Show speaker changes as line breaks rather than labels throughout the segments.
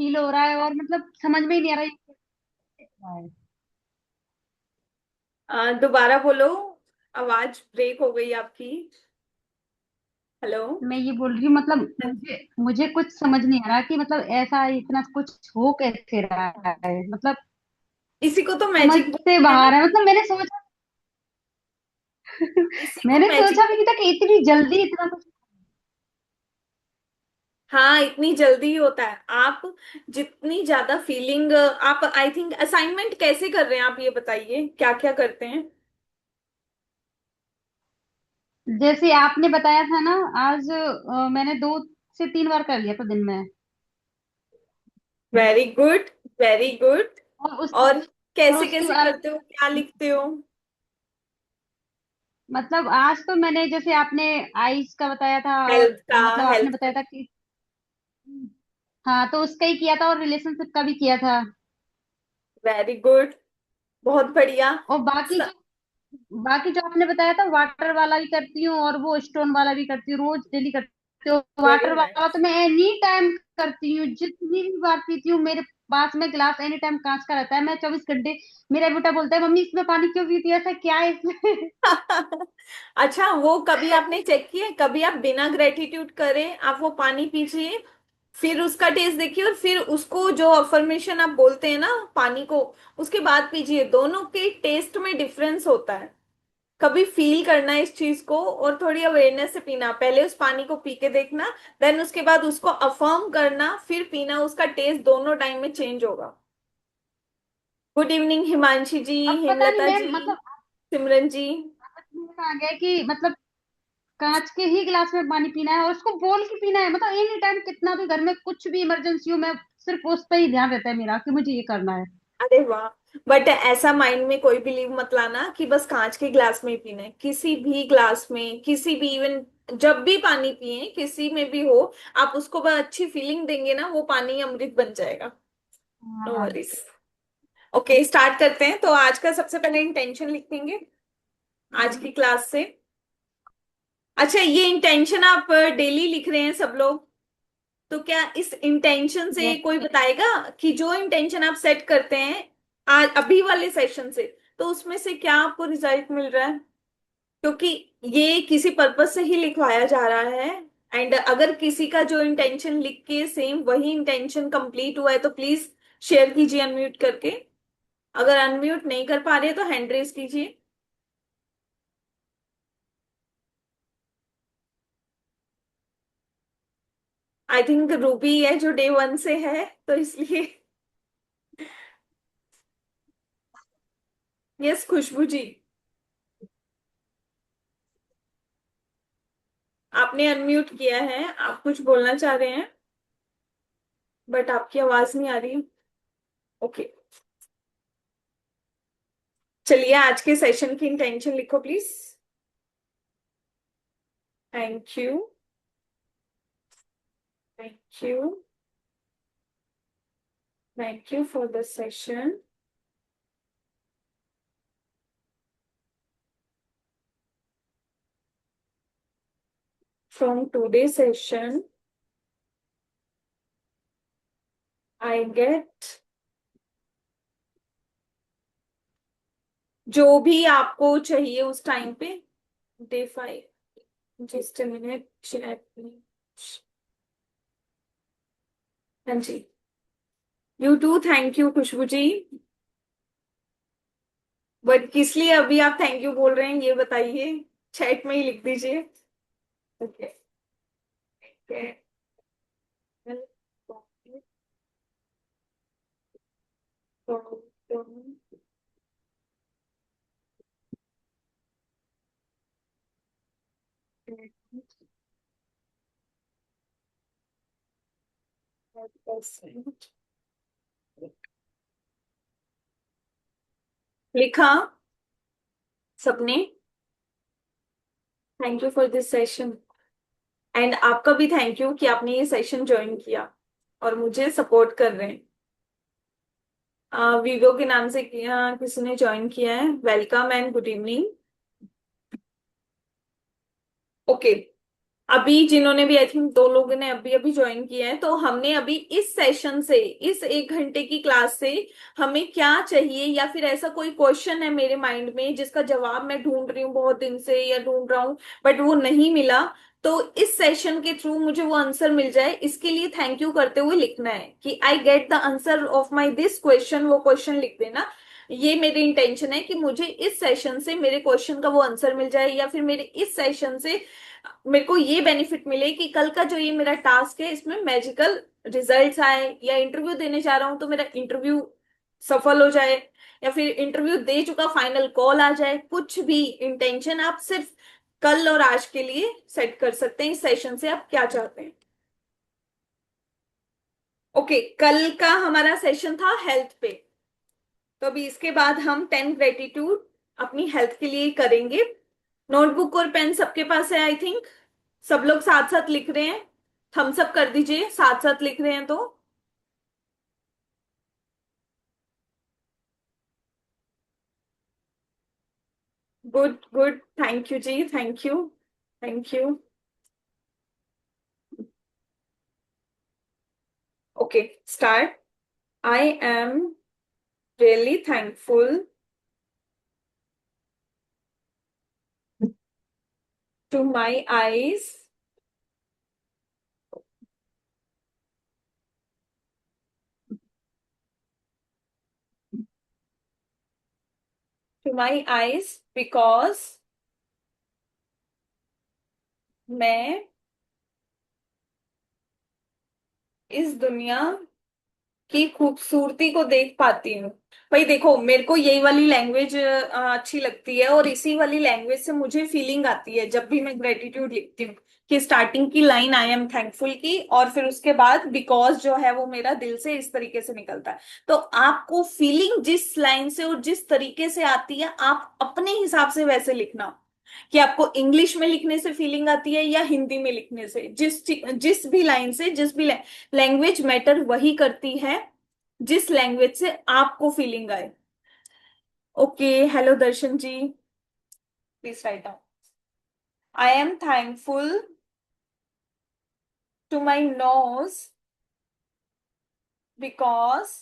Feel हो रहा है, और मतलब समझ में ही नहीं आ रहा ये क्या है।
दोबारा बोलो। आवाज ब्रेक हो गई आपकी। हेलो।
मैं ये बोल रही हूँ, मतलब मुझे मुझे कुछ समझ नहीं आ रहा कि मतलब ऐसा इतना कुछ हो कैसे रहा है, मतलब
इसी को तो
समझ
मैजिक
से
बोलते हैं ना।
बाहर है। मतलब मैंने सोचा
इसी को
मैंने
मैजिक
सोचा भी नहीं था
बोलते
कि इतनी जल्दी इतना कुछ।
हैं। हाँ, इतनी जल्दी ही होता है। आप जितनी ज्यादा फीलिंग, आप आई थिंक असाइनमेंट कैसे कर रहे हैं, आप ये बताइए क्या क्या करते हैं।
जैसे आपने बताया था ना, आज मैंने 2 से 3 बार कर लिया था दिन में।
Very good, very good.
और उस
और
और
कैसे
उसके
कैसे
बाद
करते हो, क्या लिखते हो।
मतलब आज तो मैंने, जैसे आपने आइस का बताया था, और
हेल्थ का,
मतलब आपने
हेल्थ का।
बताया था कि हाँ, तो उसका ही किया था, और रिलेशनशिप का भी किया था।
वेरी गुड, बहुत बढ़िया।
और बाकी जो आपने बताया था, वाटर वाला भी करती हूँ, और वो स्टोन वाला भी करती हूँ, रोज डेली करती हूँ।
वेरी
वाटर वाला
नाइस।
तो मैं एनी टाइम करती हूँ, जितनी भी बार पीती हूँ। मेरे पास में गिलास एनी टाइम कांच का रहता है, मैं 24 घंटे। मेरा बेटा बोलता है, मम्मी इसमें पानी क्यों पीती है, ऐसा क्या है इसमें?
अच्छा, वो कभी आपने चेक किया है? कभी आप बिना ग्रेटिट्यूड करे आप वो पानी पीजिए, फिर उसका टेस्ट देखिए, और फिर उसको जो अफर्मेशन आप बोलते हैं ना पानी को, उसके बाद पीजिए। दोनों के टेस्ट में डिफरेंस होता है। कभी फील करना इस चीज को, और थोड़ी अवेयरनेस से पीना। पहले उस पानी को पी के देखना, देन उसके बाद उसको अफर्म करना, फिर पीना। उसका टेस्ट दोनों टाइम में चेंज होगा। गुड इवनिंग हिमांशी जी,
अब पता नहीं
हेमलता
मैम,
जी,
मतलब
सिमरन जी।
समझ में आ गया कि मतलब कांच के ही गिलास में पानी पीना है, और उसको बोल के पीना है। मतलब एनी टाइम, कितना भी घर में कुछ भी इमरजेंसी हो, मैं सिर्फ उस पर ही ध्यान रहता है मेरा कि मुझे ये करना है।
अरे वाह। बट ऐसा माइंड में कोई बिलीव मत लाना कि बस कांच के ग्लास में ही पीना है। किसी भी ग्लास में, किसी भी, इवन जब भी पानी पिए, किसी में भी हो, आप उसको बस अच्छी फीलिंग देंगे ना, वो पानी अमृत बन जाएगा। नो
हाँ।
वरीज। ओके, स्टार्ट करते हैं। तो आज का सबसे पहले इंटेंशन लिख देंगे आज की क्लास से। अच्छा, ये इंटेंशन आप डेली लिख रहे हैं सब लोग? तो क्या इस इंटेंशन से
यस।
कोई बताएगा कि जो इंटेंशन आप सेट करते हैं आज अभी वाले सेशन से, तो उसमें से क्या आपको रिजल्ट मिल रहा है? क्योंकि ये किसी पर्पज से ही लिखवाया जा रहा है। एंड अगर किसी का जो इंटेंशन लिख के सेम वही इंटेंशन कंप्लीट हुआ है, तो प्लीज शेयर कीजिए अनम्यूट करके। अगर अनम्यूट नहीं कर पा रहे तो हैंड रेज कीजिए। आई थिंक रूबी है जो डे वन से है, तो इसलिए। यस, खुशबू जी। आपने अनम्यूट किया है, आप कुछ बोलना चाह रहे हैं, बट आपकी आवाज नहीं आ रही। ओके, चलिए आज के सेशन की इंटेंशन लिखो please. Thank you, thank you, thank you for the session. From today session I get जो भी आपको चाहिए उस टाइम पे। Day 5, just a minute, check. हाँ जी। You too, thank you Khushboo ji. But किस लिए अभी आप थैंक यू बोल रहे हैं ये बताइए, चैट में ही लिख दीजिए। ओके। लिखा सबने? Thank you for this session. And आपका भी थैंक यू कि आपने ये सेशन ज्वाइन किया और मुझे सपोर्ट कर रहे हैं। वीवो के नाम से किया, किसी ने ज्वाइन किया है, welcome and good evening. Okay, अभी जिन्होंने भी, आई थिंक 2 लोगों ने अभी अभी ज्वाइन किया है, तो हमने अभी इस सेशन से, इस 1 घंटे की क्लास से हमें क्या चाहिए, या फिर ऐसा कोई क्वेश्चन है मेरे माइंड में जिसका जवाब मैं ढूंढ रही हूँ बहुत दिन से या ढूंढ रहा हूँ, बट वो नहीं मिला, तो इस सेशन के थ्रू मुझे वो आंसर मिल जाए, इसके लिए थैंक यू करते हुए लिखना है कि I get the answer of my this question, वो क्वेश्चन लिख देना। ये मेरी इंटेंशन है कि मुझे इस सेशन से मेरे क्वेश्चन का वो आंसर मिल जाए, या फिर मेरे इस सेशन से मेरे को ये बेनिफिट मिले कि कल का जो ये मेरा टास्क है इसमें मैजिकल रिजल्ट्स आए, या इंटरव्यू देने जा रहा हूं तो मेरा इंटरव्यू सफल हो जाए, या फिर इंटरव्यू दे चुका फाइनल कॉल आ जाए, कुछ भी इंटेंशन आप सिर्फ कल और आज के लिए सेट कर सकते हैं। इस सेशन से आप क्या चाहते हैं? ओके, कल का हमारा सेशन था हेल्थ पे, तो अभी इसके बाद हम 10 ग्रेटिट्यूड अपनी हेल्थ के लिए करेंगे। नोटबुक और पेन सबके पास है आई थिंक। सब लोग साथ साथ लिख रहे हैं? थम्स अप कर दीजिए, साथ साथ लिख रहे हैं तो। Good good, thank you ji, thank you, thank you. Okay, start. I am really thankful to my eyes, to my eyes because मैं इस दुनिया की खूबसूरती को देख पाती हूँ। भाई देखो, मेरे को यही वाली लैंग्वेज अच्छी लगती है, और इसी वाली लैंग्वेज से मुझे फीलिंग आती है जब भी मैं ग्रेटिट्यूड लिखती हूँ, कि स्टार्टिंग की लाइन आई एम थैंकफुल की, और फिर उसके बाद बिकॉज जो है वो मेरा दिल से इस तरीके से निकलता है। तो आपको फीलिंग जिस लाइन से और जिस तरीके से आती है, आप अपने हिसाब से वैसे लिखना, कि आपको इंग्लिश में लिखने से फीलिंग आती है या हिंदी में लिखने से, जिस भी लाइन से, जिस भी लैंग्वेज मैटर वही करती है जिस लैंग्वेज से आपको फीलिंग आए। Okay, hello Darshan ji, please write down. I am thankful to my nose because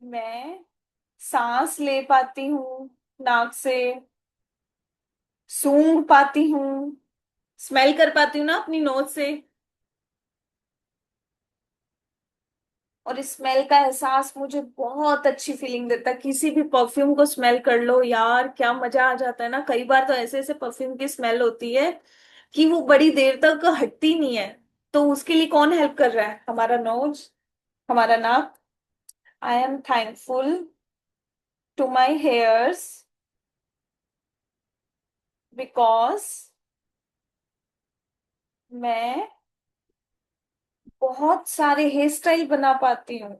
मैं सांस ले पाती हूँ नाक से, सूंघ पाती हूँ, स्मेल कर पाती हूँ ना अपनी नोज से, और स्मेल का एहसास मुझे बहुत अच्छी फीलिंग देता है। किसी भी परफ्यूम को स्मेल कर लो यार, क्या मजा आ जाता है ना। कई बार तो ऐसे ऐसे परफ्यूम की स्मेल होती है कि वो बड़ी देर तक हटती नहीं है, तो उसके लिए कौन हेल्प कर रहा है? हमारा नोज, हमारा नाक। I am thankful to my hairs because मैं बहुत सारे हेयर स्टाइल बना पाती हूँ,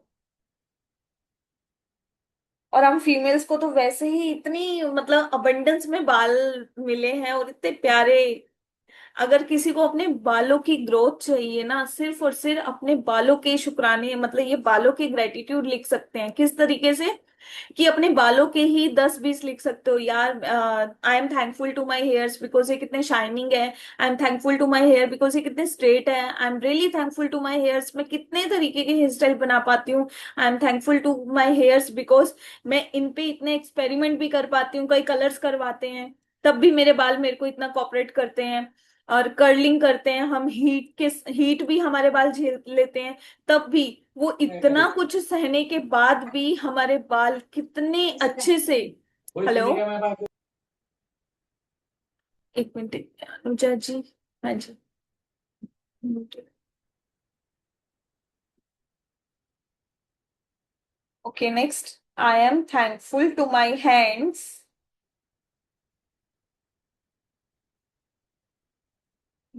और हम फीमेल्स को तो वैसे ही इतनी मतलब अबंडेंस में बाल मिले हैं और इतने प्यारे। अगर किसी को अपने बालों की ग्रोथ चाहिए ना, सिर्फ और सिर्फ अपने बालों के शुक्राने, मतलब ये बालों के ग्रेटिट्यूड लिख सकते हैं। किस तरीके से? कि अपने बालों के ही 10-20 लिख सकते हो यार। I am thankful to my hairs because ये कितने शाइनिंग है। I am thankful to my hair because ये कितने स्ट्रेट है। I am really thankful to my hairs, मैं कितने तरीके के हेयर स्टाइल बना पाती हूँ। I am thankful to my hairs because मैं इन पे इतने एक्सपेरिमेंट भी कर पाती हूँ, कई कलर्स करवाते हैं तब भी मेरे बाल मेरे को इतना कॉपरेट करते हैं। और कर्लिंग करते हैं हम, हीट भी हमारे बाल झेल लेते हैं, तब भी वो इतना कुछ सहने के बाद भी हमारे बाल कितने अच्छे से। हेलो, एक मिनट अनुजा जी। हाँ जी। Okay, next. I am thankful to my hands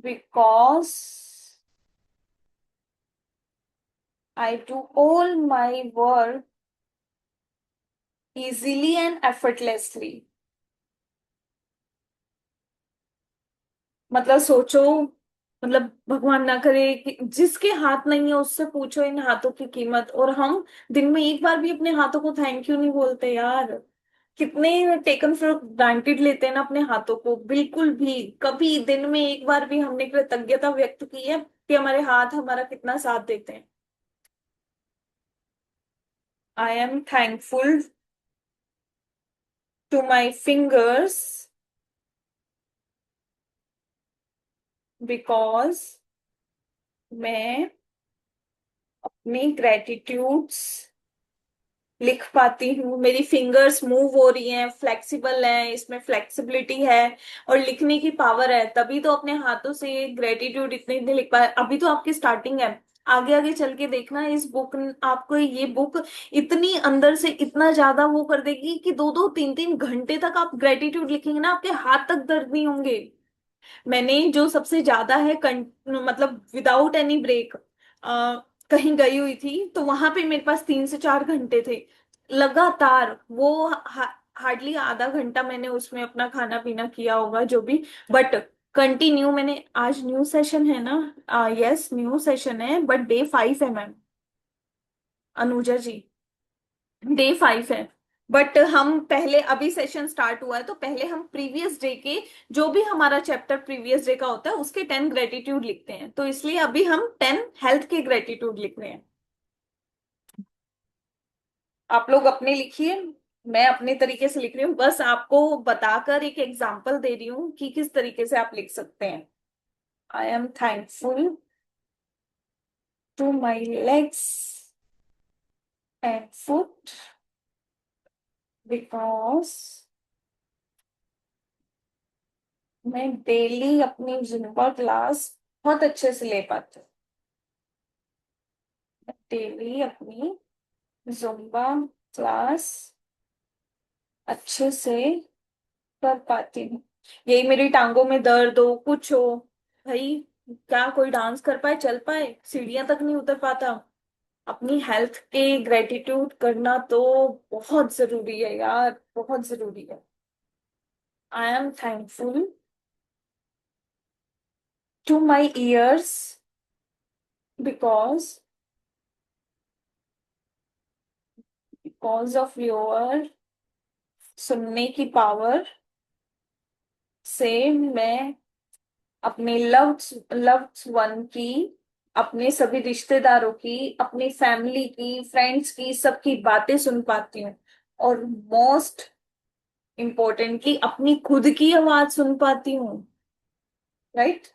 because I do all my work easily and effortlessly. मतलब सोचो, मतलब भगवान ना करे कि जिसके हाथ नहीं है उससे पूछो इन हाथों की कीमत, और हम दिन में एक बार भी अपने हाथों को थैंक यू नहीं बोलते यार। कितने टेकन फॉर ग्रांटेड लेते हैं ना अपने हाथों को। बिल्कुल भी कभी दिन में एक बार भी हमने कृतज्ञता व्यक्त की है कि हमारे हाथ हमारा कितना साथ देते हैं। I am thankful to my fingers because मैं अपनी ग्रेटिट्यूड्स लिख पाती हूँ। मेरी फिंगर्स मूव हो रही हैं, फ्लेक्सिबल है, इसमें फ्लेक्सिबिलिटी है और लिखने की पावर है, तभी तो अपने हाथों से ग्रेटिट्यूड इतने इतने लिख पाए। अभी तो आपकी स्टार्टिंग है, आगे आगे चल के देखना इस बुक, आपको ये बुक इतनी अंदर से इतना ज्यादा वो कर देगी कि 2 2 3 3 घंटे तक आप ग्रेटिट्यूड लिखेंगे ना, आपके हाथ तक दर्द नहीं होंगे। मैंने जो सबसे ज्यादा है मतलब विदाउट एनी ब्रेक कहीं गई हुई थी, तो वहां पे मेरे पास 3 से 4 घंटे थे लगातार। वो हार्डली आधा घंटा मैंने उसमें अपना खाना पीना किया होगा जो भी, बट कंटिन्यू मैंने। आज न्यू सेशन है ना? यस, न्यू सेशन है, बट डे 5 है मैम, अनुजा जी। डे 5 है, बट हम पहले अभी सेशन स्टार्ट हुआ है, तो पहले हम प्रीवियस डे के जो भी हमारा चैप्टर प्रीवियस डे का होता है उसके 10 ग्रेटिट्यूड लिखते हैं, तो इसलिए अभी हम 10 हेल्थ के ग्रेटिट्यूड लिख रहे हैं। आप लोग अपने लिखिए, मैं अपने तरीके से लिख रही हूँ, बस आपको बताकर एक एग्जाम्पल दे रही हूँ कि किस तरीके से आप लिख सकते हैं। I am thankful to my legs and foot because मैं डेली अपनी जुम्बा क्लास बहुत अच्छे से ले पाती हूँ। डेली अपनी जुम्बा क्लास अच्छे से कर पाती हूँ। यही मेरी टांगों में दर्द हो कुछ हो, भाई क्या कोई डांस कर पाए, चल पाए, सीढ़ियां तक नहीं उतर पाता, अपनी हेल्थ के ग्रेटिट्यूड करना तो बहुत जरूरी है यार, बहुत जरूरी है। I am thankful to my ears because of your सुनने की पावर से मैं अपने लव्ड वन की, अपने सभी रिश्तेदारों की, अपनी फैमिली की, फ्रेंड्स की, सबकी बातें सुन पाती हूँ। और मोस्ट इम्पोर्टेंटली अपनी खुद की आवाज सुन पाती हूँ। राइट,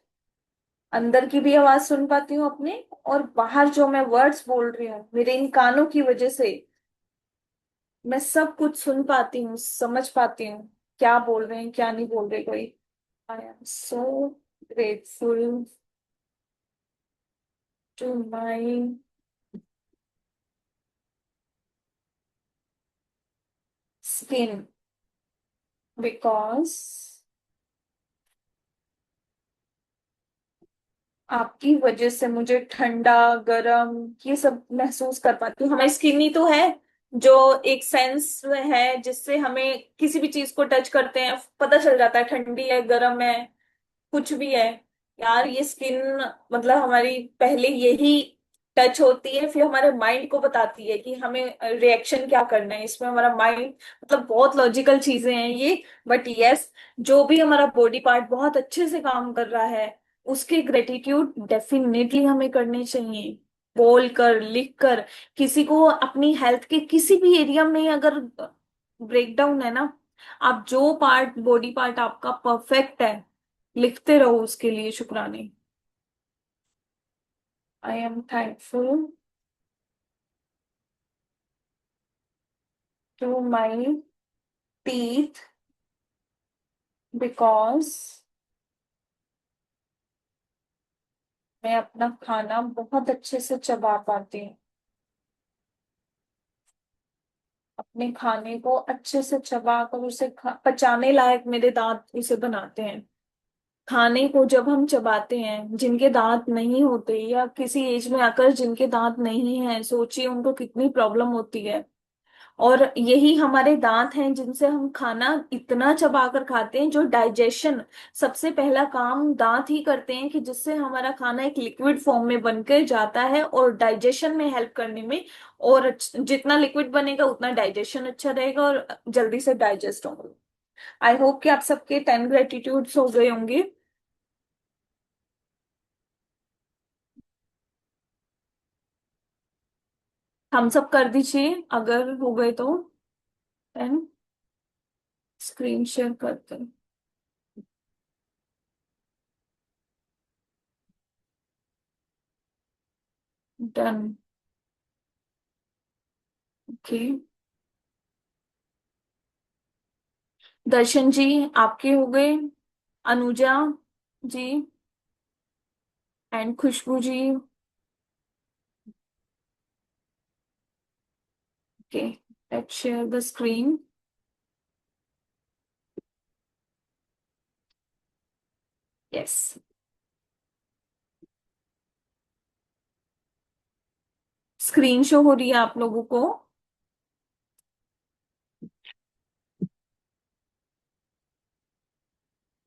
अंदर की भी आवाज सुन पाती हूँ अपने, और बाहर जो मैं वर्ड्स बोल रही हूँ मेरे इन कानों की वजह से मैं सब कुछ सुन पाती हूँ, समझ पाती हूँ क्या बोल रहे हैं क्या नहीं बोल रहे कोई। I am so grateful to my skin because आपकी वजह से मुझे ठंडा गरम ये सब महसूस कर पाती हूँ। हमारी स्किन ही तो है जो एक सेंस है जिससे हमें किसी भी चीज को टच करते हैं पता चल जाता है ठंडी है गरम है, कुछ भी है। यार ये स्किन मतलब हमारी पहले यही टच होती है, फिर हमारे माइंड को बताती है कि हमें रिएक्शन क्या करना है। इसमें हमारा माइंड मतलब बहुत लॉजिकल चीजें हैं ये, बट यस, जो भी हमारा बॉडी पार्ट बहुत अच्छे से काम कर रहा है उसके ग्रेटिट्यूड डेफिनेटली हमें करने चाहिए। बोल कर, लिख कर, किसी को अपनी हेल्थ के किसी भी एरिया में अगर ब्रेकडाउन है ना, आप जो पार्ट बॉडी पार्ट आपका परफेक्ट है लिखते रहो उसके लिए शुक्राने। I am thankful to my teeth because मैं अपना खाना बहुत अच्छे से चबा पाती हूँ। अपने खाने को अच्छे से चबा कर उसे पचाने लायक मेरे दांत उसे बनाते हैं। खाने को जब हम चबाते हैं, जिनके दांत नहीं होते या किसी एज में आकर जिनके दांत नहीं है, सोचिए उनको कितनी प्रॉब्लम होती है। और यही हमारे दांत हैं जिनसे हम खाना इतना चबा कर खाते हैं, जो डाइजेशन, सबसे पहला काम दांत ही करते हैं कि जिससे हमारा खाना एक लिक्विड फॉर्म में बनकर जाता है और डाइजेशन में हेल्प करने में। और जितना लिक्विड बनेगा उतना डाइजेशन अच्छा रहेगा और जल्दी से डाइजेस्ट होगा। आई होप कि आप सबके 10 ग्रेटिट्यूड्स हो गए होंगे। हम सब कर दीजिए अगर हो गए तो। 10। स्क्रीन शेयर करते हैं। डन। ओके। दर्शन जी, आपके हो गए। Anuja ji and Khushboo ji. Okay, let's share the screen. Yes. Screen show हो रही है आप लोगों को।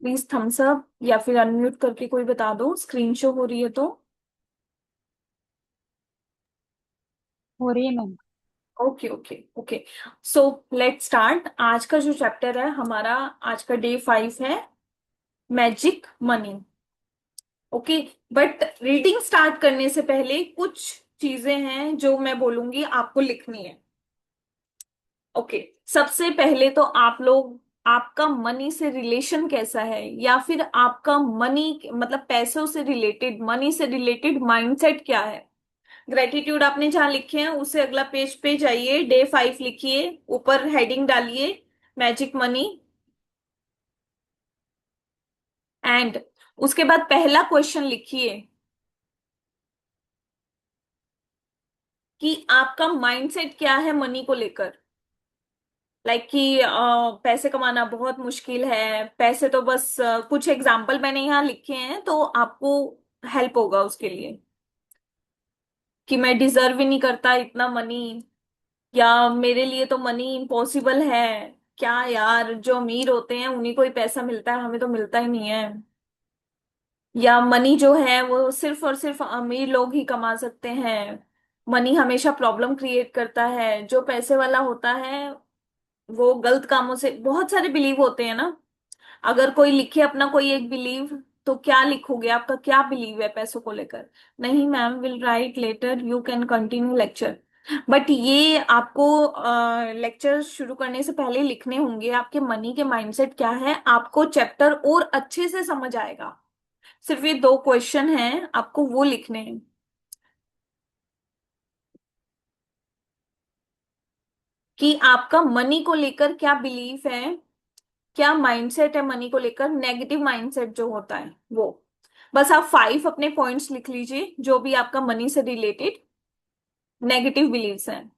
प्लीज थम्स अप या फिर अनम्यूट करके कोई बता दो स्क्रीन शो हो रही है तो।
हो रही है ma'am.
Okay okay okay. So let's start. आज का जो चैप्टर है हमारा, आज का डे 5 है, magic money. Okay. But reading start करने से पहले कुछ चीजें हैं जो मैं बोलूंगी आपको लिखनी है। ओके। सबसे पहले तो आप लोग, आपका मनी से रिलेशन कैसा है, या फिर आपका मनी मतलब पैसों से रिलेटेड, मनी से रिलेटेड माइंडसेट क्या है। ग्रेटिट्यूड आपने जहां लिखे हैं उससे अगला पेज पे जाइए, डे 5 लिखिए, ऊपर हेडिंग डालिए मैजिक मनी। एंड उसके बाद पहला क्वेश्चन लिखिए कि आपका माइंडसेट क्या है मनी को लेकर। लाइक कि पैसे कमाना बहुत मुश्किल है, पैसे तो बस कुछ एग्जाम्पल मैंने यहाँ लिखे हैं तो आपको हेल्प होगा उसके लिए, कि मैं डिजर्व ही नहीं करता इतना मनी, या मेरे लिए तो मनी इम्पॉसिबल है। क्या यार, जो अमीर होते हैं उन्हीं को ही पैसा मिलता है, हमें तो मिलता ही नहीं है। या मनी जो है वो सिर्फ और सिर्फ अमीर लोग ही कमा सकते हैं। मनी हमेशा प्रॉब्लम क्रिएट करता है, जो पैसे वाला होता है वो गलत कामों से, बहुत सारे बिलीव होते हैं ना। अगर कोई लिखे अपना कोई एक बिलीव, तो क्या लिखोगे, आपका क्या बिलीव है पैसों को लेकर। नहीं ma'am, will write later, you can continue lecture. But ये आपको लेक्चर शुरू करने से पहले लिखने होंगे, आपके मनी के माइंडसेट क्या है, आपको चैप्टर और अच्छे से समझ आएगा। सिर्फ ये 2 क्वेश्चन हैं, आपको वो लिखने हैं कि आपका मनी को लेकर क्या बिलीफ है, क्या माइंडसेट है मनी को लेकर, नेगेटिव माइंडसेट जो होता है वो। बस आप 5 अपने पॉइंट्स लिख लीजिए जो भी आपका मनी से रिलेटेड नेगेटिव बिलीव्स हैं।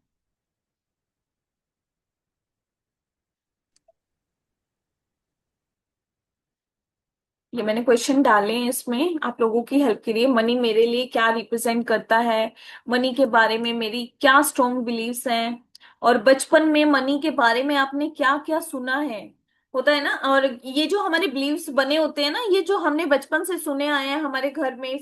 ये मैंने क्वेश्चन डाले हैं इसमें आप लोगों की हेल्प के लिए। मनी मेरे लिए क्या रिप्रेजेंट करता है, मनी के बारे में मेरी क्या स्ट्रॉन्ग बिलीव्स हैं, और बचपन में मनी के बारे में आपने क्या क्या सुना है, होता है ना। और ये जो हमारे बिलीव्स बने होते हैं ना, ये जो हमने बचपन से सुने आए हैं हमारे घर में,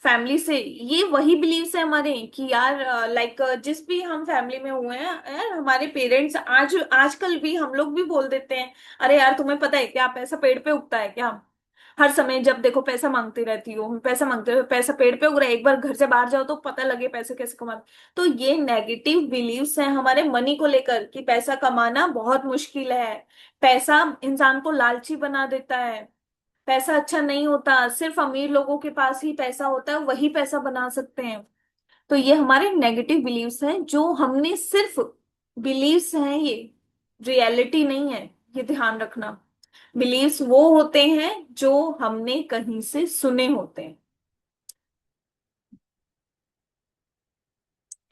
फैमिली से, ये वही बिलीव्स है हमारे कि यार, लाइक जिस भी हम फैमिली में हुए हैं यार, हमारे पेरेंट्स आज आजकल भी हम लोग भी बोल देते हैं, अरे यार तुम्हें पता है क्या, पैसा पेड़ पे उगता है क्या। हर समय जब देखो पैसा मांगती रहती हो, पैसा मांगते हो, पैसा पेड़ पे उग रहा है, एक बार घर से बाहर जाओ तो पता लगे पैसे कैसे कमाते। तो ये नेगेटिव बिलीव्स हैं हमारे मनी को लेकर कि पैसा कमाना बहुत मुश्किल है, पैसा इंसान को लालची बना देता है, पैसा अच्छा नहीं होता, सिर्फ अमीर लोगों के पास ही पैसा होता है, वही पैसा बना सकते हैं। तो ये हमारे नेगेटिव बिलीव्स हैं जो हमने सिर्फ, बिलीव्स हैं ये, रियलिटी नहीं है, ये ध्यान रखना। बिलीव्स वो होते हैं जो हमने कहीं से सुने होते हैं।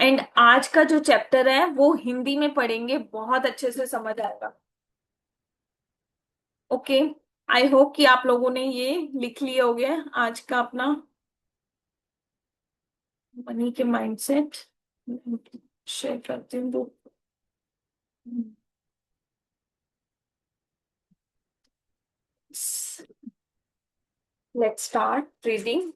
एंड आज का जो चैप्टर है वो हिंदी में पढ़ेंगे, बहुत अच्छे से समझ आएगा। ओके। आई होप कि आप लोगों ने ये लिख लिए होंगे आज का अपना मनी के माइंडसेट। शेयर करती हूँ। Let's start reading.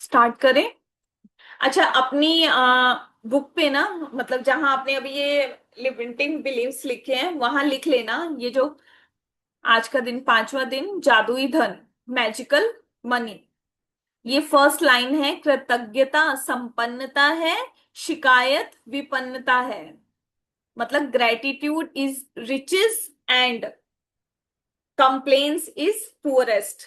स्टार्ट करें। अच्छा, अपनी बुक पे ना, मतलब जहां आपने अभी ये लिमिटिंग बिलीव्स लिखे हैं वहां लिख लेना, ये जो आज का दिन, पांचवा दिन, जादुई धन, मैजिकल मनी। ये फर्स्ट लाइन है, कृतज्ञता संपन्नता है, शिकायत विपन्नता है। मतलब gratitude is riches and complains is poorest.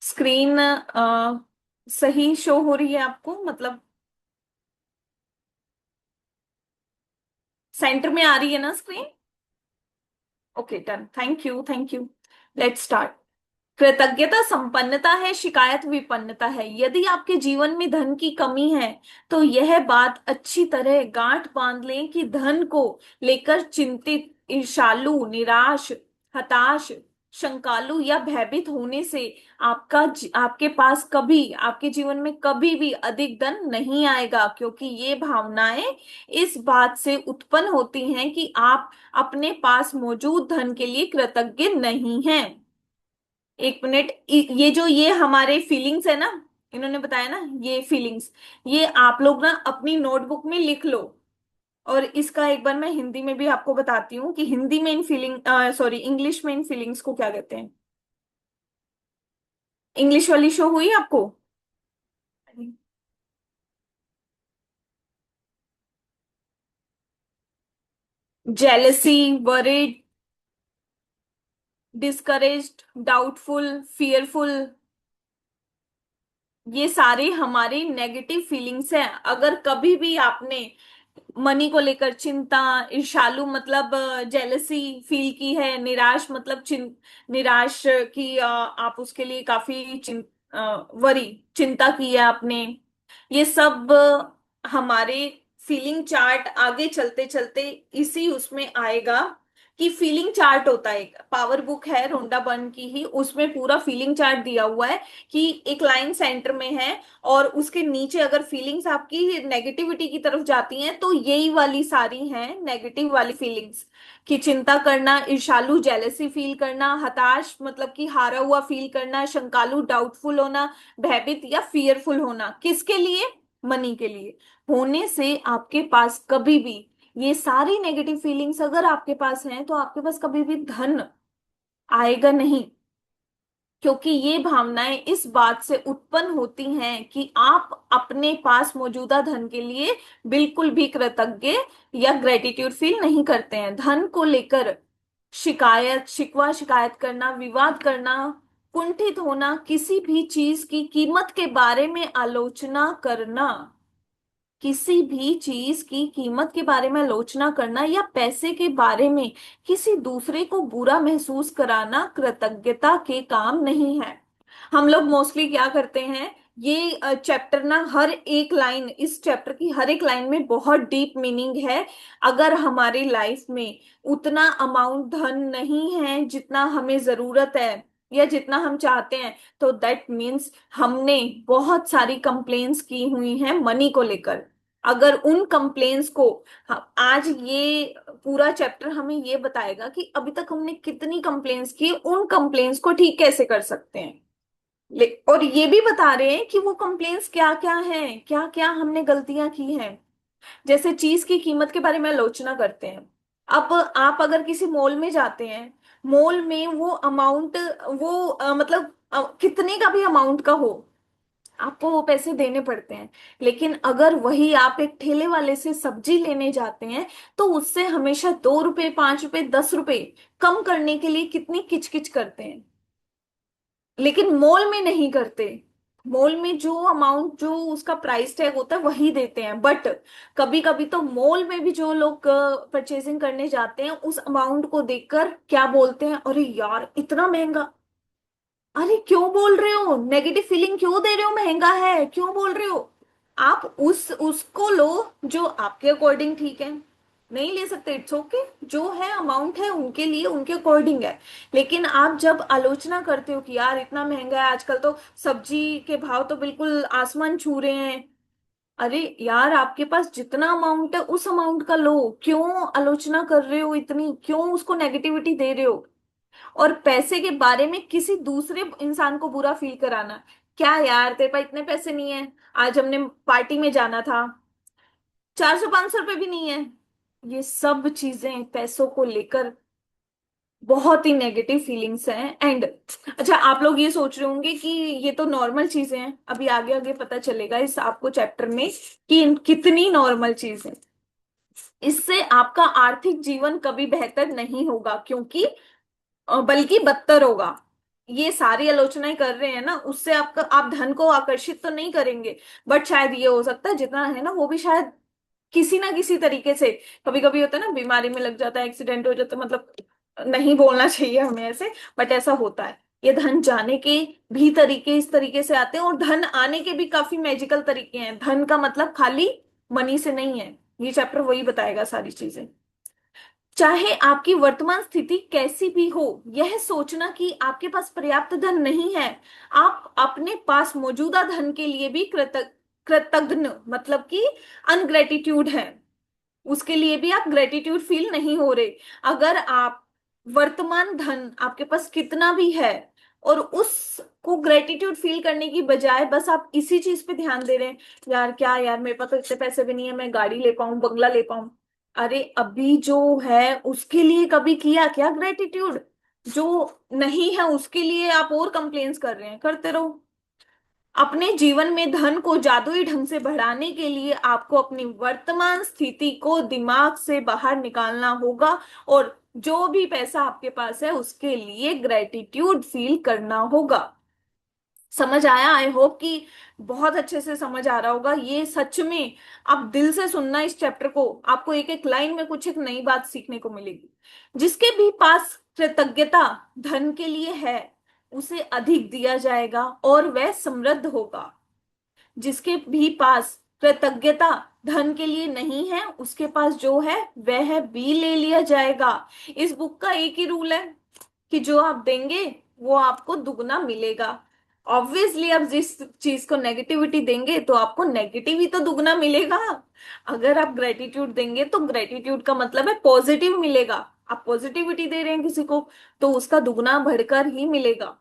Screen सही शो हो रही है आपको? मतलब सेंटर में आ रही है ना screen? Okay, done, thank you, thank you. Let's start. कृतज्ञता संपन्नता है, शिकायत विपन्नता है। यदि आपके जीवन में धन की कमी है तो यह बात अच्छी तरह गांठ बांध लें कि धन को लेकर चिंतित, ईर्ष्यालु, निराश, हताश, शंकालु या भयभीत होने से आपके पास कभी, आपके जीवन में कभी भी अधिक धन नहीं आएगा, क्योंकि ये भावनाएं इस बात से उत्पन्न होती हैं कि आप अपने पास मौजूद धन के लिए कृतज्ञ नहीं हैं। एक मिनट, ये हमारे फीलिंग्स है ना, इन्होंने बताया ना ये फीलिंग्स, ये आप लोग ना अपनी नोटबुक में लिख लो। और इसका एक बार मैं हिंदी में भी आपको बताती हूँ कि हिंदी में इन फीलिंग, सॉरी, इंग्लिश में इन फीलिंग्स को क्या कहते हैं। इंग्लिश वाली शो हुई आपको? Jealousy, worried, discouraged, doubtful, fearful, ये सारे हमारे नेगेटिव फीलिंग्स हैं। अगर कभी भी आपने मनी को लेकर चिंता, ईर्ष्यालु मतलब जेलसी फील की है, निराश मतलब निराश की, आप उसके लिए काफी वरी, चिंता की है आपने, ये सब हमारे फीलिंग चार्ट आगे चलते चलते इसी उसमें आएगा। कि फीलिंग चार्ट होता है, पावर बुक है रोंडा बर्न की ही, उसमें पूरा फीलिंग चार्ट दिया हुआ है कि एक लाइन सेंटर में है और उसके नीचे अगर फीलिंग्स आपकी नेगेटिविटी की तरफ जाती हैं तो यही वाली सारी हैं नेगेटिव वाली फीलिंग्स। कि चिंता करना, ईर्ष्यालु जेलेसी फील करना, हताश मतलब कि हारा हुआ फील करना, शंकालु डाउटफुल होना, भयभीत या फियरफुल होना, किसके लिए? मनी के लिए। होने से आपके पास कभी भी, ये सारी नेगेटिव फीलिंग्स अगर आपके पास हैं तो आपके पास कभी भी धन आएगा नहीं, क्योंकि ये भावनाएं इस बात से उत्पन्न होती हैं कि आप अपने पास मौजूदा धन के लिए बिल्कुल भी कृतज्ञ या ग्रेटिट्यूड फील नहीं करते हैं। धन को लेकर शिकायत, शिकवा, शिकायत करना, विवाद करना, कुंठित होना, किसी भी चीज की कीमत के बारे में आलोचना करना, किसी भी चीज की कीमत के बारे में आलोचना करना या पैसे के बारे में किसी दूसरे को बुरा महसूस कराना कृतज्ञता के काम नहीं है। हम लोग मोस्टली क्या करते हैं, ये चैप्टर ना, हर एक लाइन, इस चैप्टर की हर एक लाइन में बहुत डीप मीनिंग है। अगर हमारी लाइफ में उतना अमाउंट धन नहीं है जितना हमें जरूरत है या जितना हम चाहते हैं, तो दैट मीन्स हमने बहुत सारी कंप्लेन्स की हुई हैं मनी को लेकर। अगर उन कंप्लेन्स को, आज ये पूरा चैप्टर हमें ये बताएगा कि अभी तक हमने कितनी कंप्लेन्स की, उन कंप्लेन्स को ठीक कैसे कर सकते हैं। और ये भी बता रहे हैं कि वो कंप्लेन्स क्या क्या हैं, क्या क्या हमने गलतियां की हैं। जैसे चीज की कीमत के बारे में आलोचना करते हैं। अब आप अगर किसी मॉल में जाते हैं, मॉल में वो अमाउंट, वो मतलब कितने का भी अमाउंट का हो, आपको वो पैसे देने पड़ते हैं। लेकिन अगर वही आप एक ठेले वाले से सब्जी लेने जाते हैं तो उससे हमेशा 2 रुपए, 5 रुपए, 10 रुपए कम करने के लिए कितनी किचकिच करते हैं। लेकिन मॉल में नहीं करते। मॉल में जो अमाउंट, जो उसका प्राइस टैग होता है वही देते हैं। बट कभी कभी तो मॉल में भी जो लोग परचेजिंग करने जाते हैं उस अमाउंट को देखकर क्या बोलते हैं, अरे यार इतना महंगा। अरे क्यों बोल रहे हो, नेगेटिव फीलिंग क्यों दे रहे हो, महंगा है क्यों बोल रहे हो? आप उसको लो जो आपके अकॉर्डिंग ठीक है। नहीं ले सकते, इट्स ओके। जो है अमाउंट है उनके लिए, उनके अकॉर्डिंग है। लेकिन आप जब आलोचना करते हो कि यार इतना महंगा है आजकल, तो सब्जी के भाव तो बिल्कुल आसमान छू रहे हैं। अरे यार, आपके पास जितना अमाउंट है उस अमाउंट का लो, क्यों आलोचना कर रहे हो इतनी, क्यों उसको नेगेटिविटी दे रहे हो? और पैसे के बारे में किसी दूसरे इंसान को बुरा फील कराना, क्या यार तेरे पास इतने पैसे नहीं है, आज हमने पार्टी में जाना था, 400 500 रुपए भी नहीं है। ये सब चीजें पैसों को लेकर बहुत ही नेगेटिव फीलिंग्स हैं। एंड अच्छा, आप लोग ये सोच रहे होंगे कि ये तो नॉर्मल चीजें हैं, अभी आगे आगे पता चलेगा इस आपको चैप्टर में कि कितनी नॉर्मल चीज है। इससे आपका आर्थिक जीवन कभी बेहतर नहीं होगा, क्योंकि बल्कि बदतर होगा। ये सारी आलोचनाएं कर रहे हैं ना, उससे आपका, आप धन को आकर्षित तो नहीं करेंगे, बट शायद ये हो सकता है जितना है ना वो भी शायद किसी ना किसी तरीके से, कभी कभी होता है ना, बीमारी में लग जाता है, एक्सीडेंट हो जाता है, मतलब नहीं बोलना चाहिए हमें ऐसे, बट ऐसा होता है। ये धन जाने के भी तरीके इस तरीके से आते हैं, और धन आने के भी काफी मैजिकल तरीके हैं। धन का मतलब खाली मनी से नहीं है, ये चैप्टर वही बताएगा सारी चीजें। चाहे आपकी वर्तमान स्थिति कैसी भी हो, यह सोचना कि आपके पास पर्याप्त धन नहीं है, आप अपने पास मौजूदा धन के लिए भी कृतज्ञ, मतलब कि अनग्रेटिट्यूड है, उसके लिए भी आप ग्रेटिट्यूड फील नहीं हो रहे। अगर आप वर्तमान धन आपके पास कितना भी है और उसको ग्रेटिट्यूड फील करने की बजाय बस आप इसी चीज पे ध्यान दे रहे हैं, यार क्या यार, मेरे पास तो इतने पैसे भी नहीं है मैं गाड़ी ले पाऊं, बंगला ले पाऊं। अरे अभी जो है उसके लिए कभी किया क्या ग्रेटिट्यूड? जो नहीं है उसके लिए आप और कंप्लेन्स कर रहे हैं, करते रहो। अपने जीवन में धन को जादुई ढंग से बढ़ाने के लिए आपको अपनी वर्तमान स्थिति को दिमाग से बाहर निकालना होगा, और जो भी पैसा आपके पास है उसके लिए ग्रेटिट्यूड फील करना होगा। समझ आया? आई होप कि बहुत अच्छे से समझ आ रहा होगा ये, सच में। आप दिल से सुनना इस चैप्टर को, आपको एक एक लाइन में कुछ एक नई बात सीखने को मिलेगी। जिसके भी पास कृतज्ञता धन के लिए है, उसे अधिक दिया जाएगा और वह समृद्ध होगा। जिसके भी पास कृतज्ञता धन के लिए नहीं है, उसके पास जो है वह भी ले लिया जाएगा। इस बुक का एक ही रूल है कि जो आप देंगे वो आपको दुगना मिलेगा। ऑब्वियसली आप जिस चीज को नेगेटिविटी देंगे तो आपको नेगेटिव ही तो दुगना मिलेगा। अगर आप ग्रेटिट्यूड देंगे तो ग्रेटिट्यूड का मतलब है पॉजिटिव मिलेगा। आप पॉजिटिविटी दे रहे हैं किसी को तो उसका दुगना बढ़कर ही मिलेगा।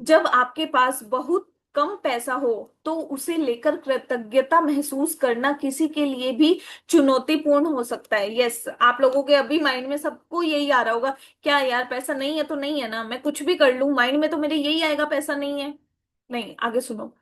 जब आपके पास बहुत कम पैसा हो तो उसे लेकर कृतज्ञता महसूस करना किसी के लिए भी चुनौतीपूर्ण हो सकता है। यस, आप लोगों के अभी माइंड में सबको यही आ रहा होगा, क्या यार पैसा नहीं है तो नहीं है ना, मैं कुछ भी कर लूं माइंड में तो मेरे यही आएगा, पैसा नहीं है। नहीं, आगे सुनो।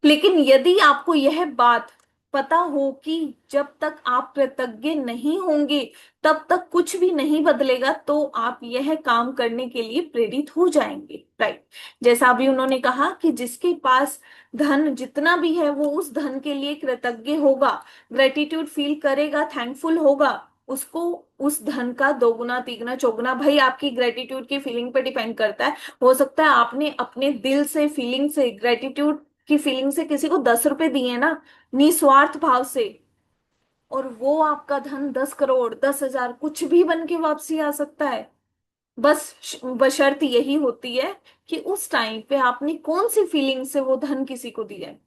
लेकिन यदि आपको यह बात पता हो कि जब तक आप कृतज्ञ नहीं होंगे तब तक कुछ भी नहीं बदलेगा, तो आप यह काम करने के लिए प्रेरित हो जाएंगे। राइट? जैसा अभी उन्होंने कहा कि जिसके पास धन जितना भी है वो उस धन के लिए कृतज्ञ होगा, ग्रेटिट्यूड फील करेगा, थैंकफुल होगा, उसको उस धन का दोगुना तिगुना चौगुना, भाई आपकी ग्रेटिट्यूड की फीलिंग पे डिपेंड करता है। हो सकता है आपने अपने दिल से, फीलिंग से, ग्रेटिट्यूड की फीलिंग से किसी को 10 रुपए दिए ना, निस्वार्थ भाव से, और वो आपका धन 10 करोड़, 10,000, कुछ भी बन के वापसी आ सकता है। बस बशर्त यही होती है कि उस टाइम पे आपने कौन सी फीलिंग से वो धन किसी को दिया है।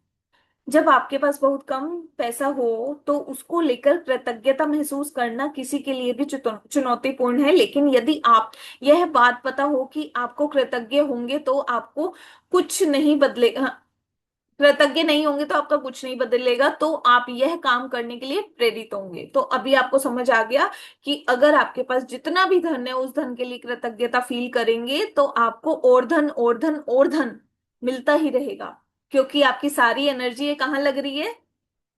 जब आपके पास बहुत कम पैसा हो तो उसको लेकर कृतज्ञता महसूस करना किसी के लिए भी चुनौतीपूर्ण है। लेकिन यदि आप यह बात पता हो कि आपको कृतज्ञ होंगे तो आपको कुछ नहीं बदलेगा, कृतज्ञ नहीं होंगे तो आपका कुछ नहीं बदलेगा, तो आप यह काम करने के लिए प्रेरित होंगे। तो अभी आपको समझ आ गया कि अगर आपके पास जितना भी धन है उस धन के लिए कृतज्ञता फील करेंगे तो आपको और धन और धन और धन मिलता ही रहेगा, क्योंकि आपकी सारी एनर्जी ये कहाँ लग रही है?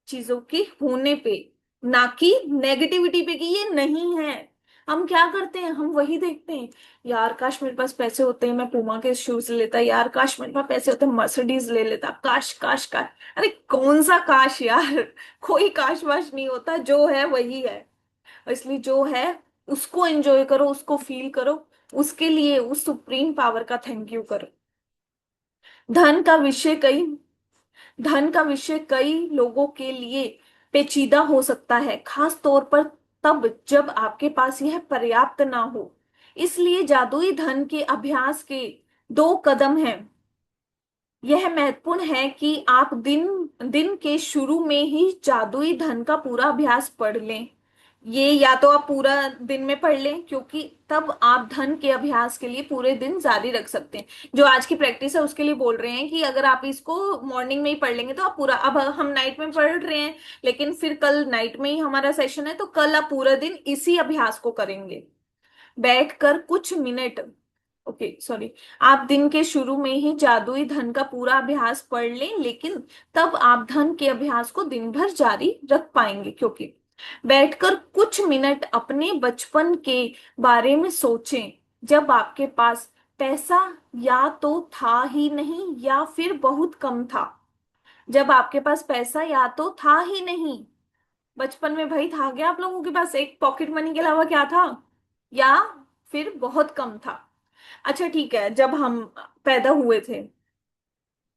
चीजों के होने पे, ना कि नेगेटिविटी पे कि ये नहीं है। हम क्या करते हैं, हम वही देखते हैं, यार काश मेरे पास पैसे होते हैं मैं पूमा के शूज लेता, यार काश मेरे पास पैसे होते मर्सिडीज ले लेता, काश काश काश। अरे कौन सा काश यार, कोई काश वाश नहीं होता, जो है वही है। इसलिए जो है उसको एंजॉय करो, उसको फील करो, उसके लिए उस सुप्रीम पावर का थैंक यू करो। धन का विषय कई धन का विषय कई लोगों के लिए पेचीदा हो सकता है, खास तौर पर तब जब आपके पास यह पर्याप्त ना हो। इसलिए जादुई धन के अभ्यास के दो कदम हैं। यह महत्वपूर्ण है कि आप दिन दिन के शुरू में ही जादुई धन का पूरा अभ्यास पढ़ लें। ये या तो आप पूरा दिन में पढ़ लें, क्योंकि तब आप धन के अभ्यास के लिए पूरे दिन जारी रख सकते हैं। जो आज की प्रैक्टिस है उसके लिए बोल रहे हैं कि अगर आप इसको मॉर्निंग में ही पढ़ लेंगे तो आप पूरा, अब हम नाइट में पढ़ रहे हैं लेकिन फिर कल नाइट में ही हमारा सेशन है, तो कल आप पूरा दिन इसी अभ्यास को करेंगे, बैठकर कुछ मिनट। ओके सॉरी, आप दिन के शुरू में ही जादुई धन का पूरा अभ्यास पढ़ लें, लेकिन तब आप धन के अभ्यास को दिन भर जारी रख पाएंगे, क्योंकि बैठकर कुछ मिनट अपने बचपन के बारे में सोचें, जब आपके पास पैसा या तो था ही नहीं या फिर बहुत कम था। जब आपके पास पैसा या तो था ही नहीं, बचपन में भाई था क्या आप लोगों के पास एक पॉकेट मनी के अलावा क्या था, या फिर बहुत कम था। अच्छा ठीक है, जब हम पैदा हुए थे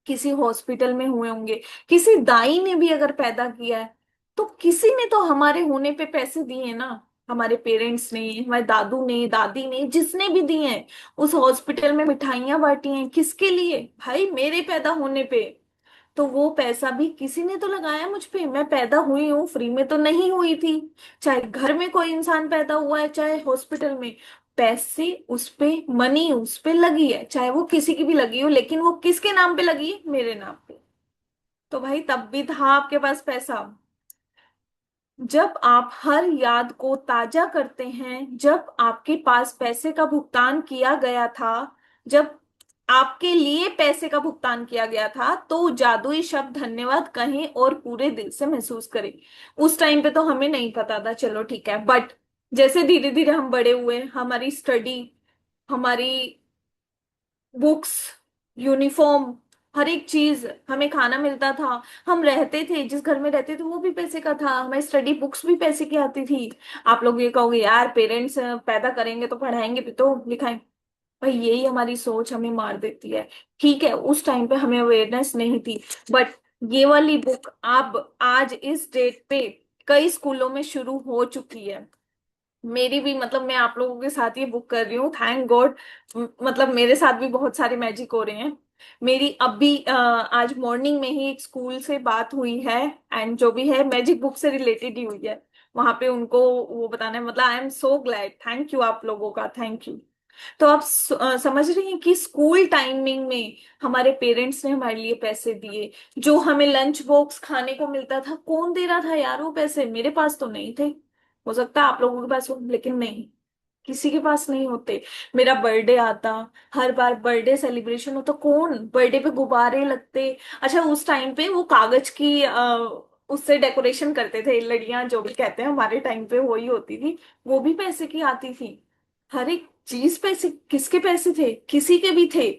किसी हॉस्पिटल में हुए होंगे, किसी दाई ने भी अगर पैदा किया है, तो किसी ने तो हमारे होने पे पैसे दिए ना। हमारे पेरेंट्स ने, हमारे दादू ने, दादी ने, जिसने भी दिए हैं, उस हॉस्पिटल में मिठाइयां बांटी हैं किसके लिए, भाई मेरे पैदा होने पे। तो वो पैसा भी किसी ने तो लगाया मुझ पे, मैं पैदा हुई हूँ, फ्री में तो नहीं हुई थी। चाहे घर में कोई इंसान पैदा हुआ है, चाहे हॉस्पिटल में, पैसे उस पे, मनी उस पे लगी है, चाहे वो किसी की भी लगी हो, लेकिन वो किसके नाम पे लगी है, मेरे नाम पे। तो भाई तब भी था आपके पास पैसा। जब आप हर याद को ताजा करते हैं, जब आपके पास पैसे का भुगतान किया गया था, जब आपके लिए पैसे का भुगतान किया गया था, तो जादुई शब्द धन्यवाद कहें और पूरे दिल से महसूस करें। उस टाइम पे तो हमें नहीं पता था, चलो ठीक है, बट जैसे धीरे धीरे हम बड़े हुए, हमारी स्टडी, हमारी बुक्स, यूनिफॉर्म, हर एक चीज, हमें खाना मिलता था, हम रहते थे जिस घर में रहते थे वो भी पैसे का था, हमारी स्टडी बुक्स भी पैसे की आती थी। आप लोग ये कहोगे यार पेरेंट्स पैदा करेंगे तो पढ़ाएंगे भी तो लिखाएंगे, भाई यही हमारी सोच हमें मार देती है। ठीक है, उस टाइम पे हमें अवेयरनेस नहीं थी, बट ये वाली बुक अब आज इस डेट पे कई स्कूलों में शुरू हो चुकी है। मेरी भी, मतलब मैं आप लोगों के साथ ये बुक कर रही हूँ, थैंक गॉड। मतलब मेरे साथ भी बहुत सारे मैजिक हो रहे हैं। मेरी अभी आज मॉर्निंग में ही एक स्कूल से बात हुई है, एंड जो भी है मैजिक बुक से रिलेटेड ही हुई है। वहां पे उनको वो बताना है, मतलब आई am so glad, thank you आप लोगों का, थैंक यू। तो आप समझ रही हैं कि स्कूल टाइमिंग में हमारे पेरेंट्स ने हमारे लिए पैसे दिए। जो हमें लंच बॉक्स खाने को मिलता था, कौन दे रहा था यार वो पैसे, मेरे पास तो नहीं थे। हो सकता है आप लोगों के पास हो, लेकिन नहीं, किसी के पास नहीं होते। मेरा बर्थडे आता, हर बार बर्थडे सेलिब्रेशन हो तो कौन, बर्थडे पे गुब्बारे लगते। अच्छा उस टाइम पे वो कागज की उससे डेकोरेशन करते थे, लड़ियां जो भी कहते हैं, हमारे टाइम पे वही होती थी, वो भी पैसे की आती थी। हर एक चीज पैसे, किसके पैसे थे, किसी के भी थे,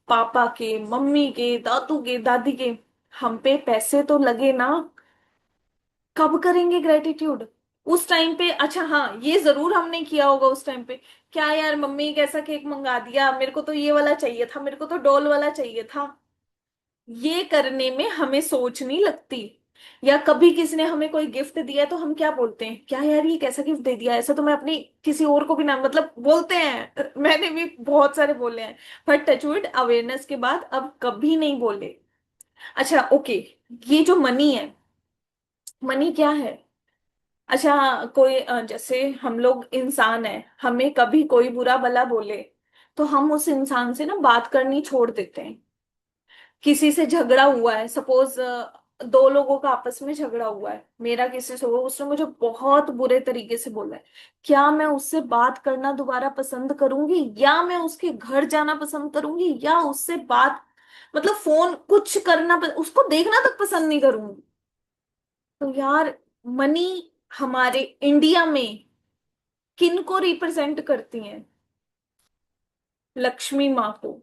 पापा के, मम्मी के, दादू के, दादी के। हम पे पैसे तो लगे ना, कब करेंगे ग्रेटिट्यूड उस टाइम पे। अच्छा हाँ, ये जरूर हमने किया होगा उस टाइम पे, क्या यार मम्मी कैसा केक मंगा दिया, मेरे को तो ये वाला चाहिए था, मेरे को तो डॉल वाला चाहिए था। ये करने में हमें सोच नहीं लगती। या कभी किसी ने हमें कोई गिफ्ट दिया तो हम क्या बोलते हैं, क्या यार ये कैसा गिफ्ट दे दिया, ऐसा तो मैं अपनी किसी और को भी ना, मतलब बोलते हैं, मैंने भी बहुत सारे बोले हैं, पर टचवुड अवेयरनेस के बाद अब कभी नहीं बोले। अच्छा ओके, ये जो मनी है, मनी क्या है। अच्छा कोई जैसे हम लोग इंसान है, हमें कभी कोई बुरा भला बोले तो हम उस इंसान से ना बात करनी छोड़ देते हैं। किसी से झगड़ा हुआ है, सपोज दो लोगों का आपस में झगड़ा हुआ है, मेरा किसी से हुआ, उसने मुझे बहुत बुरे तरीके से बोला है, क्या मैं उससे बात करना दोबारा पसंद करूंगी, या मैं उसके घर जाना पसंद करूंगी, या उससे बात, मतलब फोन कुछ करना उसको देखना तक पसंद नहीं करूंगी। तो यार मनी हमारे इंडिया में किन को रिप्रेजेंट करती हैं, लक्ष्मी माँ को।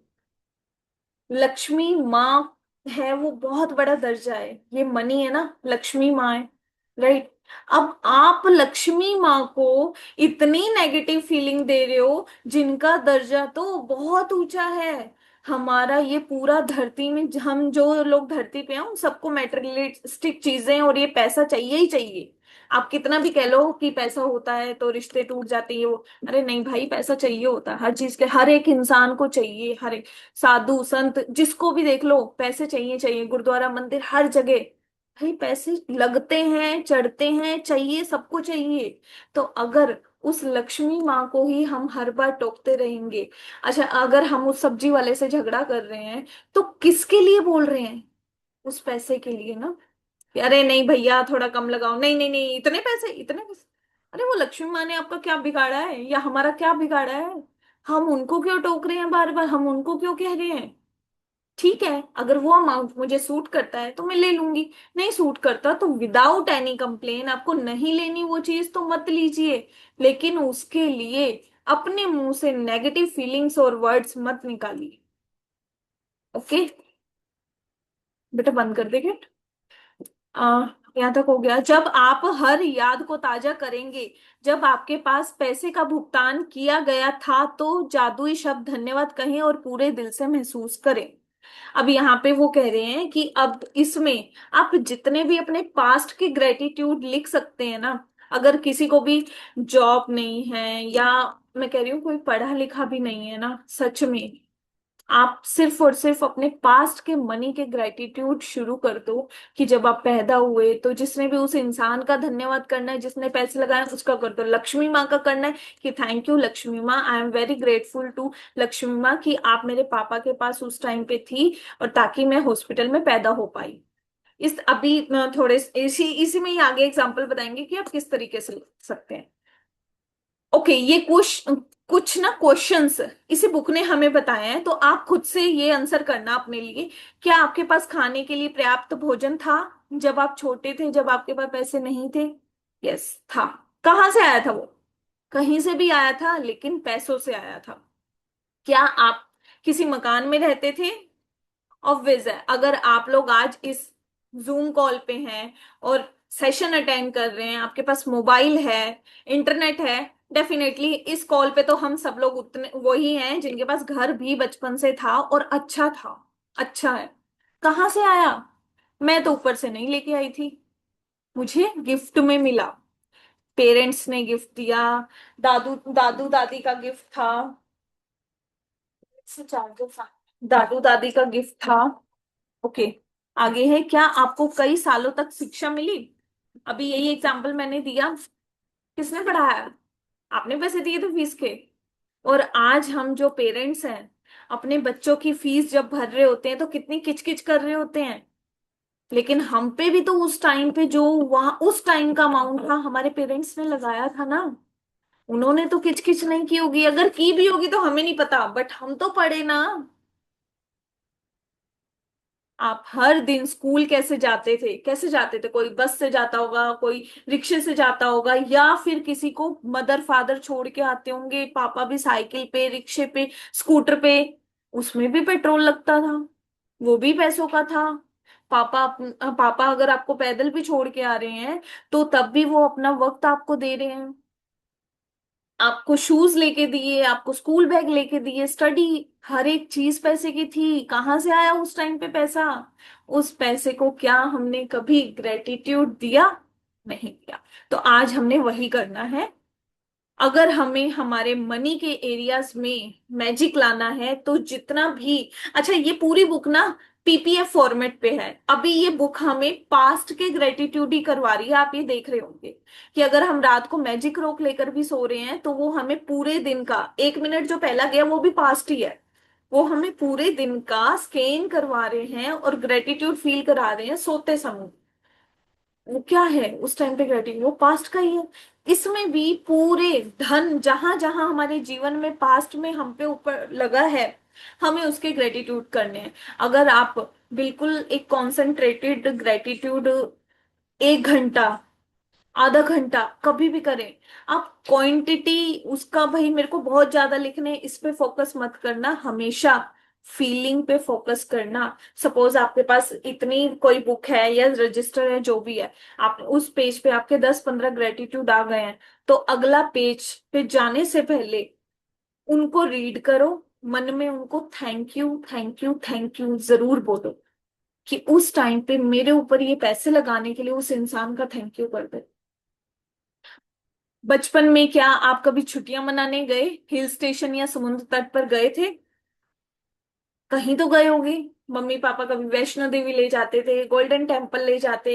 लक्ष्मी माँ है, वो बहुत बड़ा दर्जा है, ये मनी है ना, लक्ष्मी माँ है, राइट। अब आप लक्ष्मी माँ को इतनी नेगेटिव फीलिंग दे रहे हो, जिनका दर्जा तो बहुत ऊंचा है। हमारा ये पूरा धरती में, हम जो लोग धरती पे हैं उन सबको मेटेरियलिस्टिक चीजें और ये पैसा चाहिए ही चाहिए। आप कितना भी कह लो कि पैसा होता है तो रिश्ते टूट जाते हैं वो, अरे नहीं भाई, पैसा चाहिए होता है हर चीज के, हर एक इंसान को चाहिए, हर एक साधु संत जिसको भी देख लो पैसे चाहिए चाहिए, गुरुद्वारा मंदिर हर जगह भाई पैसे लगते हैं, चढ़ते हैं, चाहिए, सबको चाहिए। तो अगर उस लक्ष्मी माँ को ही हम हर बार टोकते रहेंगे, अच्छा अगर हम उस सब्जी वाले से झगड़ा कर रहे हैं तो किसके लिए बोल रहे हैं? उस पैसे के लिए ना, कि अरे नहीं भैया थोड़ा कम लगाओ, नहीं नहीं नहीं, इतने पैसे, इतने पैसे। अरे वो लक्ष्मी माँ ने आपका क्या बिगाड़ा है या हमारा क्या बिगाड़ा है? हम उनको क्यों टोक रहे हैं बार बार, हम उनको क्यों कह रहे हैं? ठीक है, अगर वो अमाउंट मुझे सूट करता है तो मैं ले लूंगी, नहीं सूट करता तो विदाउट एनी कंप्लेन, आपको नहीं लेनी वो चीज तो मत लीजिए, लेकिन उसके लिए अपने मुंह से नेगेटिव फीलिंग्स और वर्ड्स मत निकालिए। ओके बेटा, बंद कर दे गेट। आ, यहाँ तक हो गया। जब आप हर याद को ताजा करेंगे, जब आपके पास पैसे का भुगतान किया गया था, तो जादुई शब्द धन्यवाद कहें और पूरे दिल से महसूस करें। अब यहाँ पे वो कह रहे हैं कि अब इसमें आप जितने भी अपने पास्ट के ग्रेटिट्यूड लिख सकते हैं ना, अगर किसी को भी जॉब नहीं है, या मैं कह रही हूँ कोई पढ़ा लिखा भी नहीं है ना, सच में आप सिर्फ और सिर्फ अपने पास्ट के मनी के ग्रेटिट्यूड शुरू कर दो, कि जब आप पैदा हुए तो जिसने भी उस इंसान का धन्यवाद करना है, जिसने पैसे लगाए उसका कर दो। लक्ष्मी माँ का करना है कि थैंक यू लक्ष्मी माँ, I am very grateful to Lakshmi माँ कि आप मेरे पापा के पास उस टाइम पे थी और ताकि मैं हॉस्पिटल में पैदा हो पाई। इस अभी थोड़े इसी इसी में ही आगे एग्जांपल बताएंगे कि आप किस तरीके से लिख सकते हैं। ओके, ये कुछ ना क्वेश्चंस इसी बुक ने हमें बताया है, तो आप खुद से ये आंसर करना अपने लिए। क्या आपके पास खाने के लिए पर्याप्त भोजन था जब आप छोटे थे, जब आपके पास पैसे नहीं थे? यस था। कहाँ से आया था वो? कहीं से भी आया था, लेकिन पैसों से आया था। क्या आप किसी मकान में रहते थे? ऑब्वियस है, अगर आप लोग आज इस जूम कॉल पे हैं और सेशन अटेंड कर रहे हैं, आपके पास मोबाइल है, इंटरनेट है, डेफिनेटली इस कॉल पे तो हम सब लोग उतने वही हैं जिनके पास घर भी बचपन से था और अच्छा था, अच्छा है। कहाँ से आया? मैं तो ऊपर से नहीं लेके आई थी, मुझे गिफ्ट में मिला, पेरेंट्स ने गिफ्ट दिया, दादू दादू दादी का गिफ्ट था, दादू दादी का गिफ्ट था। ओके, आगे है, क्या आपको कई सालों तक शिक्षा मिली? अभी यही एग्जाम्पल मैंने दिया, किसने पढ़ाया? आपने पैसे दिए थे फीस के। और आज हम जो पेरेंट्स हैं, अपने बच्चों की फीस जब भर रहे होते हैं तो कितनी किचकिच कर रहे होते हैं, लेकिन हम पे भी तो उस टाइम पे जो वहां उस टाइम का अमाउंट था हमारे पेरेंट्स ने लगाया था ना, उन्होंने तो किचकिच नहीं की होगी, अगर की भी होगी तो हमें नहीं पता, बट हम तो पढ़े ना। आप हर दिन स्कूल कैसे जाते थे, कैसे जाते थे? कोई बस से जाता होगा, कोई रिक्शे से जाता होगा, या फिर किसी को मदर फादर छोड़ के आते होंगे, पापा भी साइकिल पे, रिक्शे पे, स्कूटर पे, उसमें भी पेट्रोल लगता था, वो भी पैसों का था। पापा अगर आपको पैदल भी छोड़ के आ रहे हैं तो तब भी वो अपना वक्त आपको दे रहे हैं, आपको शूज लेके दिए, आपको स्कूल बैग लेके दिए, स्टडी, हर एक चीज पैसे की थी। कहाँ से आया उस टाइम पे पैसा? उस पैसे को क्या हमने कभी ग्रेटिट्यूड दिया? नहीं दिया। तो आज हमने वही करना है। अगर हमें हमारे मनी के एरियाज में मैजिक लाना है तो जितना भी, अच्छा ये पूरी बुक ना पीपीएफ फॉर्मेट पे है, अभी ये बुक हमें पास्ट के ग्रेटिट्यूड ही करवा रही है। आप ये देख रहे होंगे कि अगर हम रात को मैजिक रोक लेकर भी सो रहे हैं तो वो हमें पूरे दिन का, 1 मिनट जो पहला गया वो भी पास्ट ही है, वो हमें पूरे दिन का स्कैन करवा रहे हैं और ग्रेटिट्यूड फील करा रहे हैं सोते समय। वो क्या है उस टाइम पे ग्रेटिट्यूड, वो पास्ट का ही है। इसमें भी पूरे धन जहां जहां हमारे जीवन में पास्ट में हम पे ऊपर लगा है, हमें उसके ग्रेटिट्यूड करने हैं। अगर आप बिल्कुल एक कॉन्सेंट्रेटेड ग्रेटिट्यूड 1 घंटा, आधा घंटा कभी भी करें, आप क्वांटिटी उसका भाई मेरे को बहुत ज्यादा लिखने इस पे फोकस मत करना, हमेशा फीलिंग पे फोकस करना। सपोज आपके पास इतनी कोई बुक है या रजिस्टर है जो भी है, आप उस पेज पे आपके 10-15 ग्रेटिट्यूड आ गए हैं, तो अगला पेज पे जाने से पहले उनको रीड करो, मन में उनको thank you thank you thank you जरूर बोलो, कि उस टाइम पे मेरे ऊपर ये पैसे लगाने के लिए उस इंसान का थैंक यू कर दे। बचपन में क्या आप कभी छुट्टियां मनाने गए, हिल स्टेशन या समुद्र तट पर गए थे? कहीं तो गए होगे। मम्मी पापा कभी वैष्णो देवी ले जाते थे, गोल्डन टेम्पल ले जाते,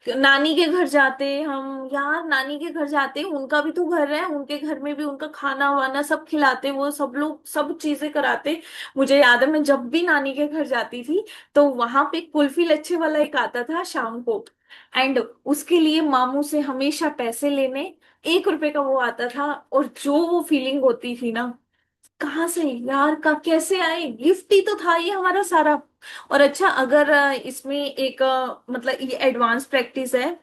नानी के घर जाते हम, यार नानी के घर जाते, उनका भी तो घर है, उनके घर में भी उनका खाना वाना सब खिलाते, वो सब लोग सब चीजें कराते। मुझे याद है मैं जब भी नानी के घर जाती थी तो वहां पे कुल्फी लच्छे वाला एक आता था शाम को, एंड उसके लिए मामू से हमेशा पैसे लेने, 1 रुपए का वो आता था, और जो वो फीलिंग होती थी ना, कहाँ से यार, का कैसे आए, गिफ्ट ही तो था ये हमारा सारा। और अच्छा, अगर इसमें एक मतलब ये एडवांस प्रैक्टिस है,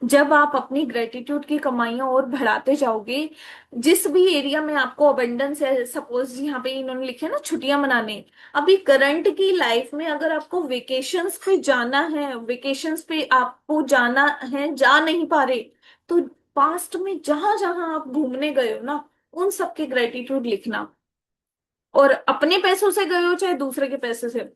जब आप अपनी ग्रेटिट्यूड की कमाइयां और बढ़ाते जाओगे, जिस भी एरिया में आपको अबंडेंस है, सपोज यहाँ पे इन्होंने लिखे ना छुट्टियां मनाने, अभी करंट की लाइफ में अगर आपको वेकेशंस पे जाना है, वेकेशंस पे आपको जाना है, जा नहीं पा रहे, तो पास्ट में जहां जहां आप घूमने गए हो ना, उन सबके ग्रेटिट्यूड लिखना। और अपने पैसों से गए हो चाहे दूसरे के पैसे से,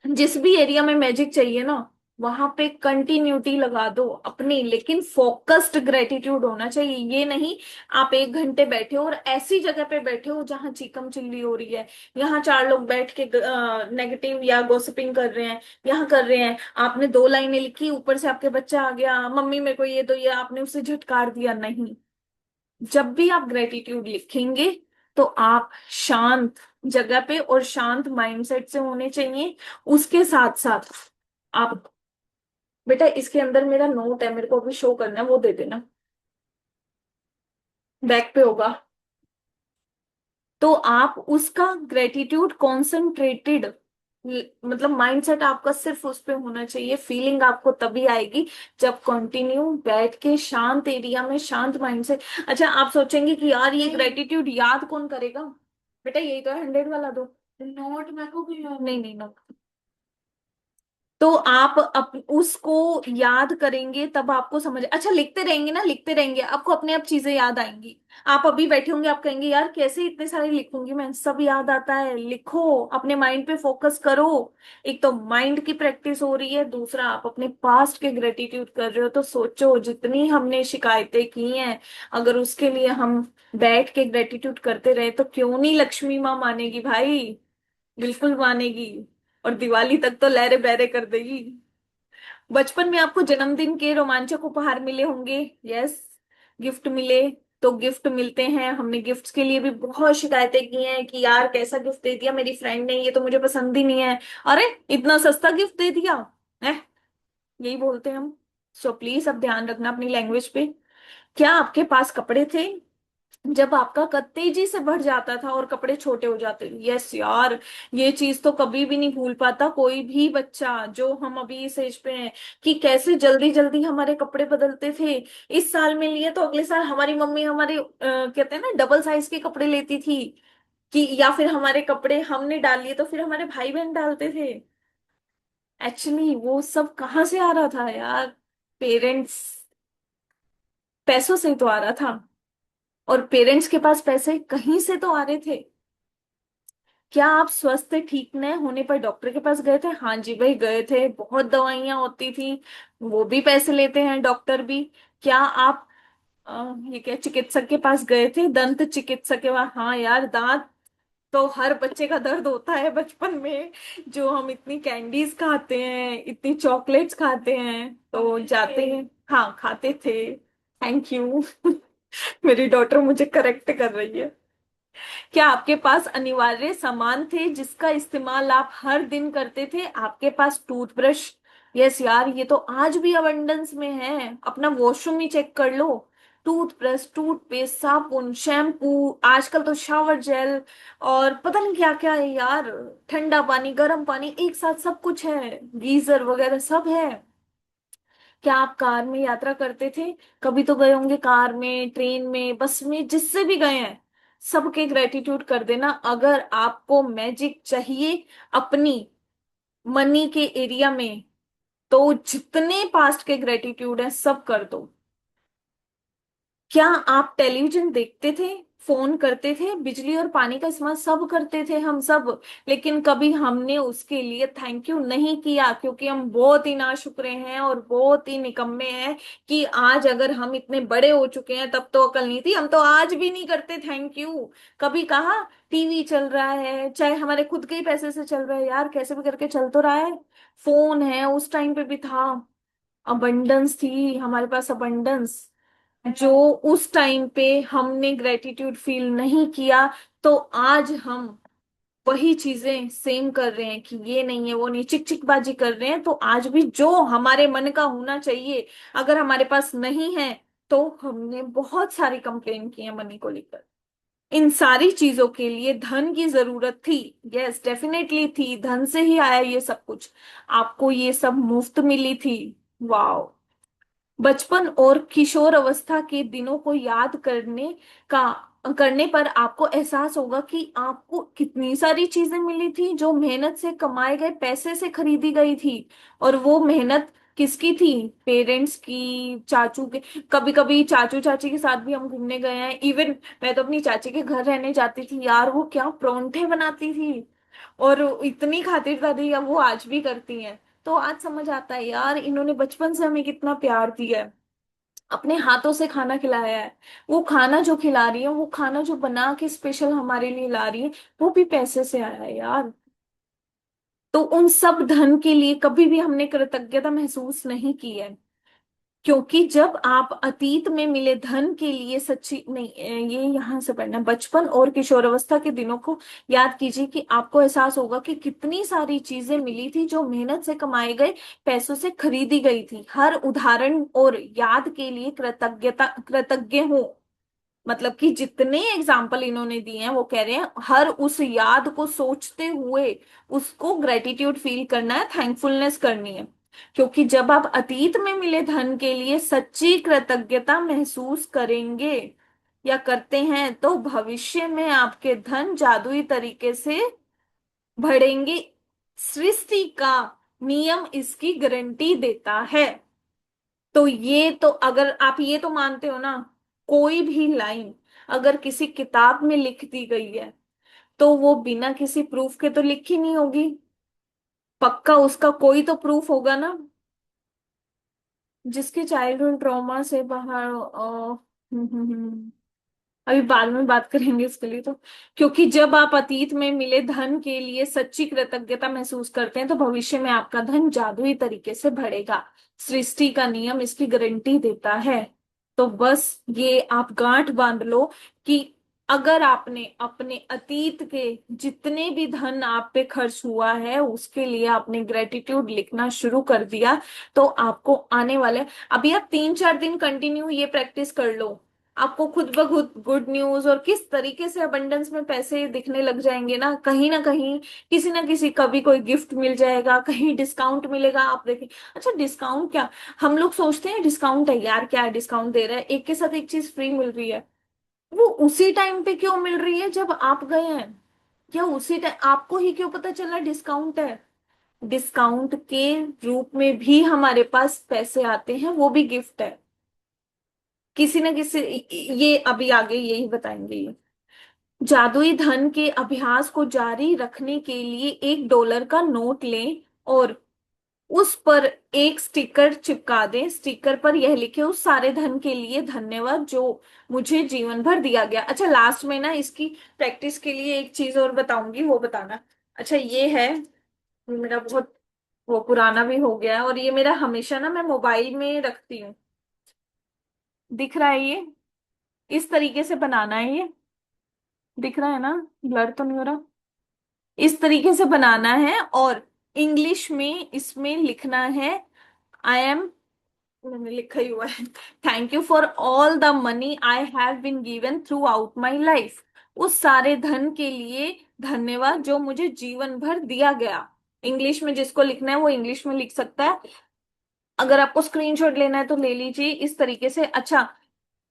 जिस भी एरिया में मैजिक चाहिए ना, वहां पे कंटिन्यूटी लगा दो अपनी, लेकिन फोकस्ड ग्रेटिट्यूड होना चाहिए। ये नहीं आप 1 घंटे बैठे हो और ऐसी जगह पे बैठे हो जहां चीकम चिल्ली हो रही है, यहाँ 4 लोग बैठ के नेगेटिव या गॉसिपिंग कर रहे हैं, यहाँ कर रहे हैं, आपने 2 लाइनें लिखी, ऊपर से आपके बच्चा आ गया, मम्मी मेरे को ये दो, ये आपने उसे झटकार दिया, नहीं। जब भी आप ग्रेटिट्यूड लिखेंगे तो आप शांत जगह पे और शांत माइंडसेट से होने चाहिए। उसके साथ साथ आप, बेटा इसके अंदर मेरा नोट है, मेरे को अभी शो करना है, वो दे देना, बैक पे होगा। तो आप उसका ग्रेटिट्यूड कॉन्सेंट्रेटेड, मतलब माइंडसेट आपका सिर्फ उस पे होना चाहिए, फीलिंग आपको तभी आएगी जब कंटिन्यू बैठ के शांत एरिया में शांत माइंड से। अच्छा, आप सोचेंगे कि यार ये ग्रेटिट्यूड याद कौन करेगा, बेटा यही तो है, 100 वाला दो नोट, मेरे को भी नहीं नहीं नोट। तो आप उसको याद करेंगे तब आपको समझ, अच्छा लिखते रहेंगे ना, लिखते रहेंगे, आपको अपने आप चीजें याद आएंगी। आप अभी बैठे होंगे, आप कहेंगे यार कैसे इतने सारे लिखूंगी मैं, सब याद आता है, लिखो, अपने माइंड पे फोकस करो। एक तो माइंड की प्रैक्टिस हो रही है, दूसरा आप अपने पास्ट के ग्रेटिट्यूड कर रहे हो। तो सोचो जितनी हमने शिकायतें की हैं, अगर उसके लिए हम बैठ के ग्रेटिट्यूड करते रहे तो क्यों नहीं लक्ष्मी माँ मानेगी भाई, बिल्कुल मानेगी, और दिवाली तक तो लहरे बहरे कर देगी। बचपन में आपको जन्मदिन के रोमांचक उपहार मिले होंगे, यस, गिफ्ट मिले, तो गिफ्ट मिलते हैं, हमने गिफ्ट्स के लिए भी बहुत शिकायतें की हैं कि यार कैसा गिफ्ट दे दिया मेरी फ्रेंड ने, ये तो मुझे पसंद ही नहीं है, अरे इतना सस्ता गिफ्ट दे दिया है, यही बोलते हैं हम। सो प्लीज अब ध्यान रखना अपनी लैंग्वेज पे। क्या आपके पास कपड़े थे जब आपका कद तेजी से बढ़ जाता था और कपड़े छोटे हो जाते? यस यार, ये चीज तो कभी भी नहीं भूल पाता कोई भी बच्चा, जो हम अभी इस एज पे हैं, कि कैसे जल्दी जल्दी हमारे कपड़े बदलते थे। इस साल में लिए तो अगले साल हमारी मम्मी हमारे कहते हैं ना डबल साइज के कपड़े लेती थी, कि या फिर हमारे कपड़े हमने डाल लिए तो फिर हमारे भाई बहन डालते थे। एक्चुअली वो सब कहाँ से आ रहा था यार, पेरेंट्स, पैसों से ही तो आ रहा था, और पेरेंट्स के पास पैसे कहीं से तो आ रहे थे। क्या आप स्वस्थ ठीक न होने पर डॉक्टर के पास गए थे? हाँ जी भाई गए थे, बहुत दवाइयां होती थी, वो भी पैसे लेते हैं डॉक्टर भी। क्या आप ये क्या चिकित्सक के पास गए थे, दंत चिकित्सक के पास? हाँ यार, दांत तो हर बच्चे का दर्द होता है बचपन में, जो हम इतनी कैंडीज खाते हैं, इतनी चॉकलेट्स खाते हैं, तो जाते हैं। हाँ खाते थे, थैंक यू। मेरी डॉटर मुझे करेक्ट कर रही है। क्या आपके पास अनिवार्य सामान थे जिसका इस्तेमाल आप हर दिन करते थे? आपके पास टूथब्रश, यस यार ये तो आज भी अबंडेंस में है, अपना वॉशरूम ही चेक कर लो, टूथब्रश, टूथपेस्ट, साबुन, शैम्पू, आजकल तो शावर जेल, और पता नहीं क्या क्या है यार, ठंडा पानी गर्म पानी एक साथ सब कुछ है, गीजर वगैरह सब है। क्या आप कार में यात्रा करते थे? कभी तो गए होंगे कार में, ट्रेन में, बस में, जिससे भी गए हैं, सबके ग्रेटिट्यूड कर देना। अगर आपको मैजिक चाहिए अपनी मनी के एरिया में, तो जितने पास्ट के ग्रेटिट्यूड है सब कर दो। क्या आप टेलीविजन देखते थे, फोन करते थे, बिजली और पानी का इस्तेमाल सब करते थे हम सब, लेकिन कभी हमने उसके लिए थैंक यू नहीं किया, क्योंकि हम बहुत ही नाशुक्रे हैं और बहुत ही निकम्मे हैं कि आज अगर हम इतने बड़े हो चुके हैं, तब तो अकल नहीं थी, हम तो आज भी नहीं करते थैंक यू। कभी कहा टीवी चल रहा है, चाहे हमारे खुद के ही पैसे से चल रहा है यार, कैसे भी करके चल तो रहा है, फोन है, उस टाइम पे भी था, अबंडेंस थी हमारे पास, अबंडेंस, जो उस टाइम पे हमने ग्रेटिट्यूड फील नहीं किया, तो आज हम वही चीजें सेम कर रहे हैं कि ये नहीं है वो नहीं, चिक चिकबाजी कर रहे हैं, तो आज भी जो हमारे मन का होना चाहिए अगर हमारे पास नहीं है, तो हमने बहुत सारी कंप्लेन की है मनी को लेकर। इन सारी चीजों के लिए धन की जरूरत थी, यस डेफिनेटली थी, धन से ही आया ये सब कुछ, आपको ये सब मुफ्त मिली थी। वाह। बचपन और किशोर अवस्था के दिनों को याद का करने पर आपको एहसास होगा कि आपको कितनी सारी चीजें मिली थी जो मेहनत से कमाए गए पैसे से खरीदी गई थी। और वो मेहनत किसकी थी? पेरेंट्स की, चाचू के। कभी कभी चाचू चाची के साथ भी हम घूमने गए हैं, इवन मैं तो अपनी चाची के घर रहने जाती थी यार, वो क्या परोंठे बनाती थी, और इतनी खातिरदारी अब वो आज भी करती हैं। तो आज समझ आता है यार, इन्होंने बचपन से हमें कितना प्यार दिया है, अपने हाथों से खाना खिलाया है। वो खाना जो खिला रही है, वो खाना जो बना के स्पेशल हमारे लिए ला रही है, वो भी पैसे से आया है यार। तो उन सब धन के लिए कभी भी हमने कृतज्ञता महसूस नहीं की है, क्योंकि जब आप अतीत में मिले धन के लिए सच्ची नहीं, ये यहां से पढ़ना, बचपन और किशोरावस्था के दिनों को याद कीजिए कि आपको एहसास होगा कि कितनी सारी चीजें मिली थी जो मेहनत से कमाए गए पैसों से खरीदी गई थी। हर उदाहरण और याद के लिए कृतज्ञ हूँ। मतलब कि जितने एग्जाम्पल इन्होंने दिए हैं, वो कह रहे हैं हर उस याद को सोचते हुए उसको ग्रेटिट्यूड फील करना है, थैंकफुलनेस करनी है। क्योंकि जब आप अतीत में मिले धन के लिए सच्ची कृतज्ञता महसूस करेंगे या करते हैं, तो भविष्य में आपके धन जादुई तरीके से बढ़ेंगे। सृष्टि का नियम इसकी गारंटी देता है। तो ये तो, अगर आप ये तो मानते हो ना, कोई भी लाइन अगर किसी किताब में लिख दी गई है, तो वो बिना किसी प्रूफ के तो लिखी नहीं होगी, पक्का उसका कोई तो प्रूफ होगा ना। जिसके चाइल्डहुड ट्रॉमा से बाहर अभी बाद में बात करेंगे इसके लिए तो। क्योंकि जब आप अतीत में मिले धन के लिए सच्ची कृतज्ञता महसूस करते हैं, तो भविष्य में आपका धन जादुई तरीके से बढ़ेगा। सृष्टि का नियम इसकी गारंटी देता है। तो बस ये आप गांठ बांध लो कि अगर आपने अपने अतीत के जितने भी धन आप पे खर्च हुआ है, उसके लिए आपने ग्रेटिट्यूड लिखना शुरू कर दिया, तो आपको आने वाले, अभी आप 3-4 दिन कंटिन्यू ये प्रैक्टिस कर लो, आपको खुद ब खुद गुड न्यूज और किस तरीके से अबंडेंस में पैसे दिखने लग जाएंगे ना कहीं, किसी ना किसी, कभी कोई गिफ्ट मिल जाएगा, कहीं डिस्काउंट मिलेगा, आप देखें। अच्छा डिस्काउंट क्या, हम लोग सोचते हैं डिस्काउंट है यार, क्या डिस्काउंट दे रहा है, एक के साथ एक चीज फ्री मिल रही है, वो उसी टाइम पे क्यों मिल रही है जब आप गए हैं, या उसी टाइम आपको ही क्यों पता चला डिस्काउंट है? डिस्काउंट के रूप में भी हमारे पास पैसे आते हैं, वो भी गिफ्ट है किसी ना किसी। ये अभी आगे यही बताएंगे ये। जादुई धन के अभ्यास को जारी रखने के लिए $1 का नोट लें और उस पर एक स्टिकर चिपका दें। स्टिकर पर यह लिखे, उस सारे धन के लिए धन्यवाद जो मुझे जीवन भर दिया गया। अच्छा लास्ट में ना इसकी प्रैक्टिस के लिए एक चीज और बताऊंगी, वो बताना। अच्छा ये है, ये मेरा बहुत वो पुराना भी हो गया है, और ये मेरा हमेशा ना मैं मोबाइल में रखती हूँ। दिख रहा है ये, इस तरीके से बनाना है ये, दिख रहा है ना, ब्लर तो नहीं हो रहा? इस तरीके से बनाना है, और इंग्लिश में इसमें लिखना है, आई एम, मैंने लिखा ही हुआ है, thank you for all the money I have been given throughout my life. उस सारे धन के लिए धन्यवाद जो मुझे जीवन भर दिया गया। इंग्लिश में जिसको लिखना है वो इंग्लिश में लिख सकता है, अगर आपको स्क्रीनशॉट लेना है तो ले लीजिए इस तरीके से। अच्छा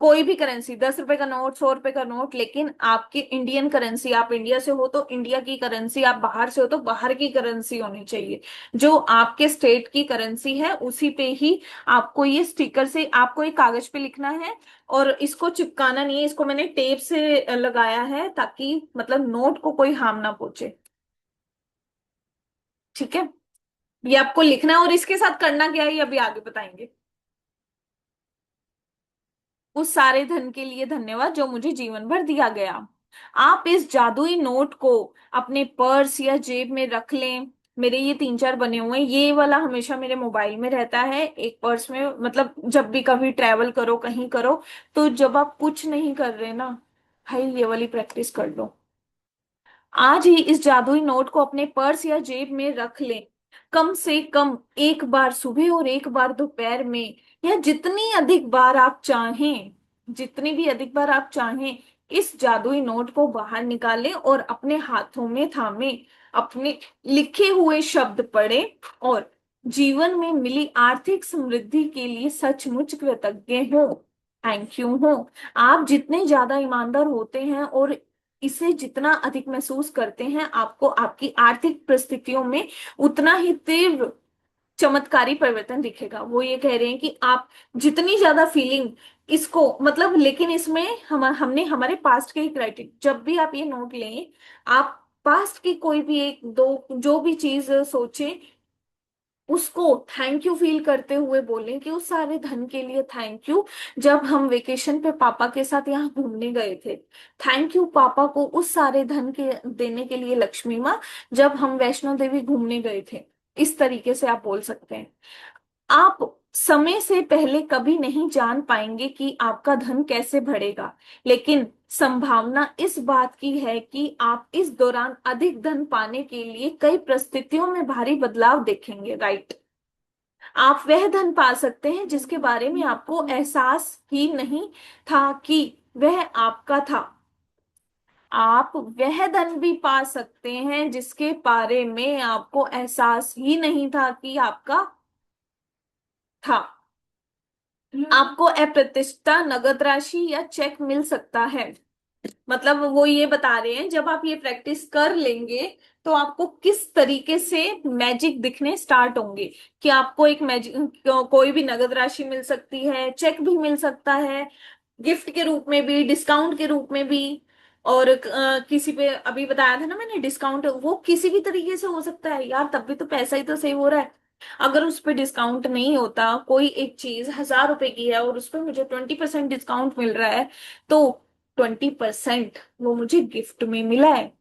कोई भी करेंसी, 10 रुपए का नोट, 100 रुपए का नोट, लेकिन आपकी इंडियन करेंसी, आप इंडिया से हो तो इंडिया की करेंसी, आप बाहर से हो तो बाहर की करेंसी होनी चाहिए। जो आपके स्टेट की करेंसी है उसी पे ही आपको ये स्टिकर से, आपको एक कागज पे लिखना है। और इसको चिपकाना नहीं है, इसको मैंने टेप से लगाया है ताकि मतलब नोट को कोई हार्म ना पहुंचे। ठीक है, ये आपको लिखना है, और इसके साथ करना क्या है ये अभी आगे बताएंगे। उस सारे धन के लिए धन्यवाद जो मुझे जीवन भर दिया गया। आप इस जादुई नोट को अपने पर्स या जेब में रख लें। मेरे ये 3 4 बने हुए हैं, ये वाला हमेशा मेरे मोबाइल में रहता है, एक पर्स में, मतलब जब भी कभी ट्रैवल करो, कहीं करो, तो जब आप कुछ नहीं कर रहे ना, भाई ये वाली प्रैक्टिस कर लो। आज ही इस जादुई नोट को अपने पर्स या जेब में रख लें। कम से कम एक बार सुबह और एक बार दोपहर में, या जितनी अधिक बार आप चाहें, जितनी भी अधिक बार आप चाहें, इस जादुई नोट को बाहर निकालें और अपने हाथों में थामे, अपने लिखे हुए शब्द पढ़ें, और जीवन में मिली आर्थिक समृद्धि के लिए सचमुच कृतज्ञ हो, थैंक यू हो। आप जितने ज्यादा ईमानदार होते हैं और इसे जितना अधिक महसूस करते हैं, आपको आपकी आर्थिक परिस्थितियों में उतना ही तीव्र चमत्कारी परिवर्तन दिखेगा। वो ये कह रहे हैं कि आप जितनी ज्यादा फीलिंग इसको, मतलब, लेकिन इसमें हमने हमारे पास्ट के ही क्राइटेरिया, जब भी आप ये नोट लें, आप पास्ट की कोई भी एक दो जो भी चीज सोचें, उसको थैंक यू फील करते हुए बोलें कि उस सारे धन के लिए थैंक यू। जब हम वेकेशन पे पापा के साथ यहाँ घूमने गए थे, थैंक यू पापा को उस सारे धन के देने के लिए, लक्ष्मी माँ, जब हम वैष्णो देवी घूमने गए थे। इस तरीके से आप बोल सकते हैं। आप समय से पहले कभी नहीं जान पाएंगे कि आपका धन कैसे बढ़ेगा, लेकिन संभावना इस बात की है कि आप इस दौरान अधिक धन पाने के लिए कई परिस्थितियों में भारी बदलाव देखेंगे, राइट। आप वह धन पा सकते हैं जिसके बारे में आपको एहसास ही नहीं था कि वह आपका था। आप वह धन भी पा सकते हैं जिसके बारे में आपको एहसास ही नहीं था कि आपका था। आपको अप्रत्याशित नगद राशि या चेक मिल सकता है। मतलब वो ये बता रहे हैं, जब आप ये प्रैक्टिस कर लेंगे तो आपको किस तरीके से मैजिक दिखने स्टार्ट होंगे, कि आपको एक मैजिक, कोई भी नगद राशि मिल सकती है, चेक भी मिल सकता है, गिफ्ट के रूप में भी, डिस्काउंट के रूप में भी। और किसी पे अभी बताया था ना मैंने डिस्काउंट, वो किसी भी तरीके से हो सकता है यार, तब भी तो पैसा ही तो सेव हो रहा है। अगर उस पे डिस्काउंट नहीं होता, कोई एक चीज 1000 रुपए की है और उस पे मुझे 20% डिस्काउंट मिल रहा है, तो 20% वो मुझे गिफ्ट में मिला है।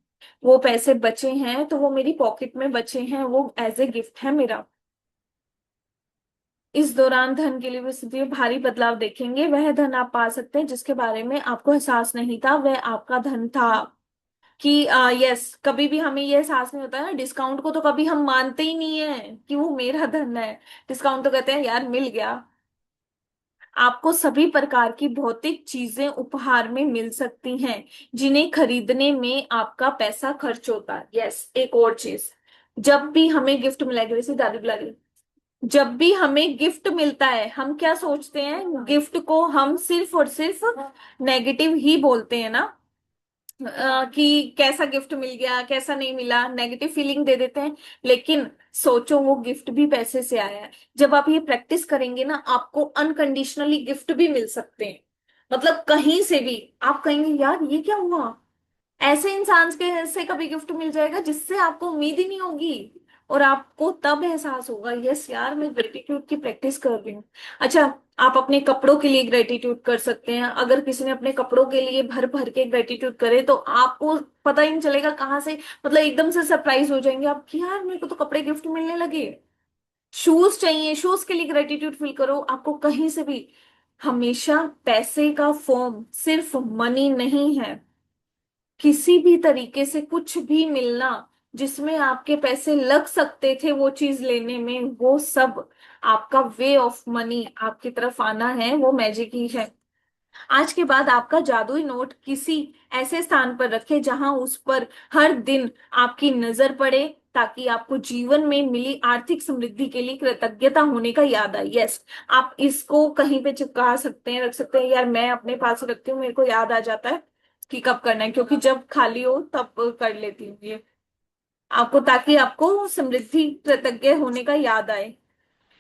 वो पैसे बचे हैं तो वो मेरी पॉकेट में बचे हैं, वो एज ए गिफ्ट है मेरा। इस दौरान धन के लिए भी स्थिति में भारी बदलाव देखेंगे। वह धन आप पा सकते हैं जिसके बारे में आपको एहसास नहीं था वह आपका धन था। कि यस, कभी भी हमें ये एहसास नहीं होता है ना, डिस्काउंट को तो कभी हम मानते ही नहीं है कि वो मेरा धन है। डिस्काउंट तो कहते हैं यार मिल गया। आपको सभी प्रकार की भौतिक चीजें उपहार में मिल सकती हैं जिन्हें खरीदने में आपका पैसा खर्च होता है। यस, एक और चीज, जब भी हमें गिफ्ट मिला, जैसे दादी बुला रही, जब भी हमें गिफ्ट मिलता है हम क्या सोचते हैं, गिफ्ट को हम सिर्फ और सिर्फ नेगेटिव ही बोलते हैं ना। कि कैसा गिफ्ट मिल गया, कैसा नहीं मिला, नेगेटिव फीलिंग दे देते हैं। लेकिन सोचो, वो गिफ्ट भी पैसे से आया है। जब आप ये प्रैक्टिस करेंगे ना, आपको अनकंडीशनली गिफ्ट भी मिल सकते हैं। मतलब कहीं से भी आप कहेंगे यार ये क्या हुआ, ऐसे इंसान के से कभी गिफ्ट मिल जाएगा जिससे आपको उम्मीद ही नहीं होगी। और आपको तब एहसास होगा, यस यार मैं ग्रेटिट्यूड की प्रैक्टिस कर रही हूँ। अच्छा, आप अपने कपड़ों के लिए ग्रेटिट्यूड कर सकते हैं। अगर किसी ने अपने कपड़ों के लिए भर भर के ग्रेटिट्यूड करे तो आपको पता ही नहीं चलेगा कहाँ से, मतलब एकदम से सरप्राइज हो जाएंगे आप कि यार मेरे को तो कपड़े गिफ्ट मिलने लगे। शूज चाहिए, शूज के लिए ग्रेटिट्यूड फील करो, आपको कहीं से भी। हमेशा पैसे का फॉर्म सिर्फ मनी नहीं है। किसी भी तरीके से कुछ भी मिलना जिसमें आपके पैसे लग सकते थे वो चीज लेने में, वो सब आपका वे ऑफ मनी आपकी तरफ आना है, वो मैजिक ही है। आज के बाद आपका जादुई नोट किसी ऐसे स्थान पर रखें जहां उस पर हर दिन आपकी नजर पड़े, ताकि आपको जीवन में मिली आर्थिक समृद्धि के लिए कृतज्ञता होने का याद आए। यस, आप इसको कहीं पे चिपका सकते हैं, रख सकते हैं। यार मैं अपने पास रखती हूँ, मेरे को याद आ जाता है कि कब करना है, क्योंकि जब खाली हो तब कर लेती हूँ ये आपको, ताकि आपको समृद्धि कृतज्ञ होने का याद आए।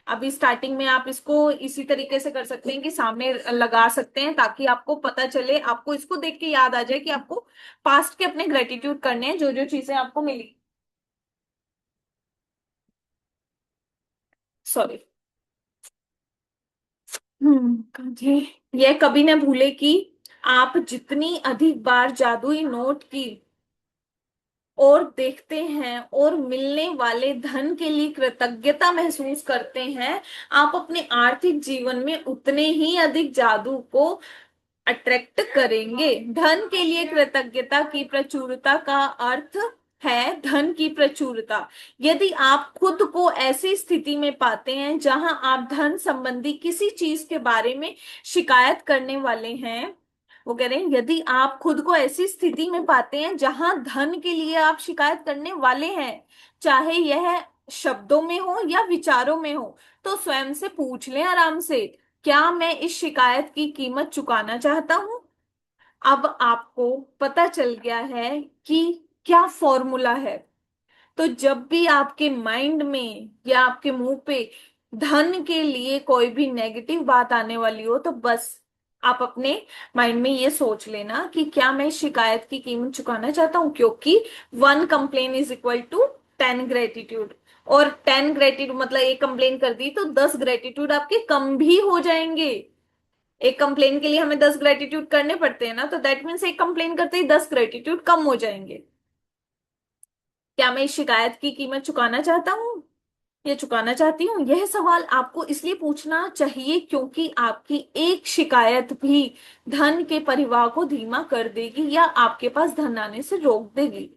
अभी स्टार्टिंग में आप इसको इसी तरीके से कर सकते हैं कि सामने लगा सकते हैं, ताकि आपको पता चले, आपको इसको देख के याद आ जाए कि आपको पास्ट के अपने ग्रेटिट्यूड करने हैं, जो जो चीजें आपको मिली। सॉरी। जी। यह कभी न भूले कि आप जितनी अधिक बार जादुई नोट की और देखते हैं और मिलने वाले धन के लिए कृतज्ञता महसूस करते हैं, आप अपने आर्थिक जीवन में उतने ही अधिक जादू को अट्रैक्ट करेंगे। धन के लिए कृतज्ञता की प्रचुरता का अर्थ है धन की प्रचुरता। यदि आप खुद को ऐसी स्थिति में पाते हैं जहां आप धन संबंधी किसी चीज के बारे में शिकायत करने वाले हैं, वो कह रहे हैं यदि आप खुद को ऐसी स्थिति में पाते हैं जहां धन के लिए आप शिकायत करने वाले हैं, चाहे यह शब्दों में हो या विचारों में हो, तो स्वयं से पूछ लें आराम से, क्या मैं इस शिकायत की कीमत चुकाना चाहता हूं? अब आपको पता चल गया है कि क्या फॉर्मूला है। तो जब भी आपके माइंड में या आपके मुंह पे धन के लिए कोई भी नेगेटिव बात आने वाली हो, तो बस आप अपने माइंड में ये सोच लेना कि क्या मैं इस शिकायत की कीमत चुकाना चाहता हूँ, क्योंकि 1 complain is equal to 10 gratitude. और 10 ग्रेटिट्यूड मतलब एक कंप्लेन कर दी तो 10 ग्रेटिट्यूड आपके कम भी हो जाएंगे। एक कंप्लेन के लिए हमें 10 ग्रेटिट्यूड करने पड़ते हैं ना, तो दैट मीन्स एक कंप्लेन करते ही 10 ग्रेटिट्यूड कम हो जाएंगे। क्या मैं इस शिकायत की कीमत चुकाना चाहता हूँ या चुकाना चाहती हूँ? यह सवाल आपको इसलिए पूछना चाहिए क्योंकि आपकी एक शिकायत भी धन के परिवाह को धीमा कर देगी या आपके पास धन आने से रोक देगी।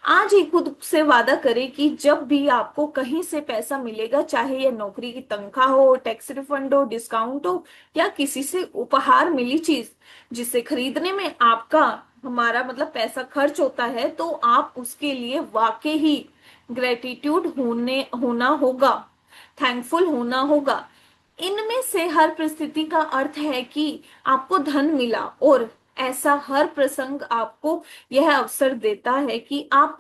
आज ही खुद से वादा करें कि जब भी आपको कहीं से पैसा मिलेगा, चाहे यह नौकरी की तनख्वाह हो, टैक्स रिफंड हो, डिस्काउंट हो, या किसी से उपहार मिली चीज जिसे खरीदने में आपका हमारा मतलब पैसा खर्च होता है, तो आप उसके लिए वाकई ही ग्रेटिट्यूड होना होगा, थैंकफुल होना होगा। इनमें से हर परिस्थिति का अर्थ है कि आपको धन मिला, और ऐसा हर प्रसंग आपको यह अवसर देता है कि आप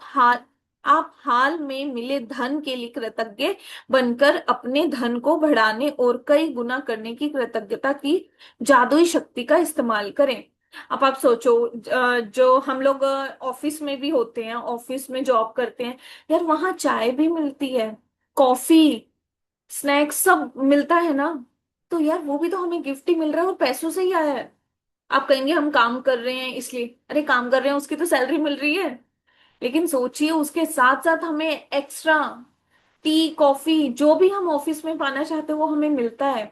हाल में मिले धन के लिए कृतज्ञ बनकर अपने धन को बढ़ाने और कई गुना करने की कृतज्ञता की जादुई शक्ति का इस्तेमाल करें। अब आप सोचो, जो हम लोग ऑफिस में भी होते हैं, ऑफिस में जॉब करते हैं, यार वहां चाय भी मिलती है, कॉफी, स्नैक्स सब मिलता है ना। तो यार वो भी तो हमें गिफ्ट ही मिल रहा है और पैसों से ही आया है। आप कहेंगे हम काम कर रहे हैं इसलिए, अरे काम कर रहे हैं उसकी तो सैलरी मिल रही है, लेकिन सोचिए उसके साथ साथ हमें एक्स्ट्रा टी कॉफी जो भी हम ऑफिस में पाना चाहते हैं वो हमें मिलता है।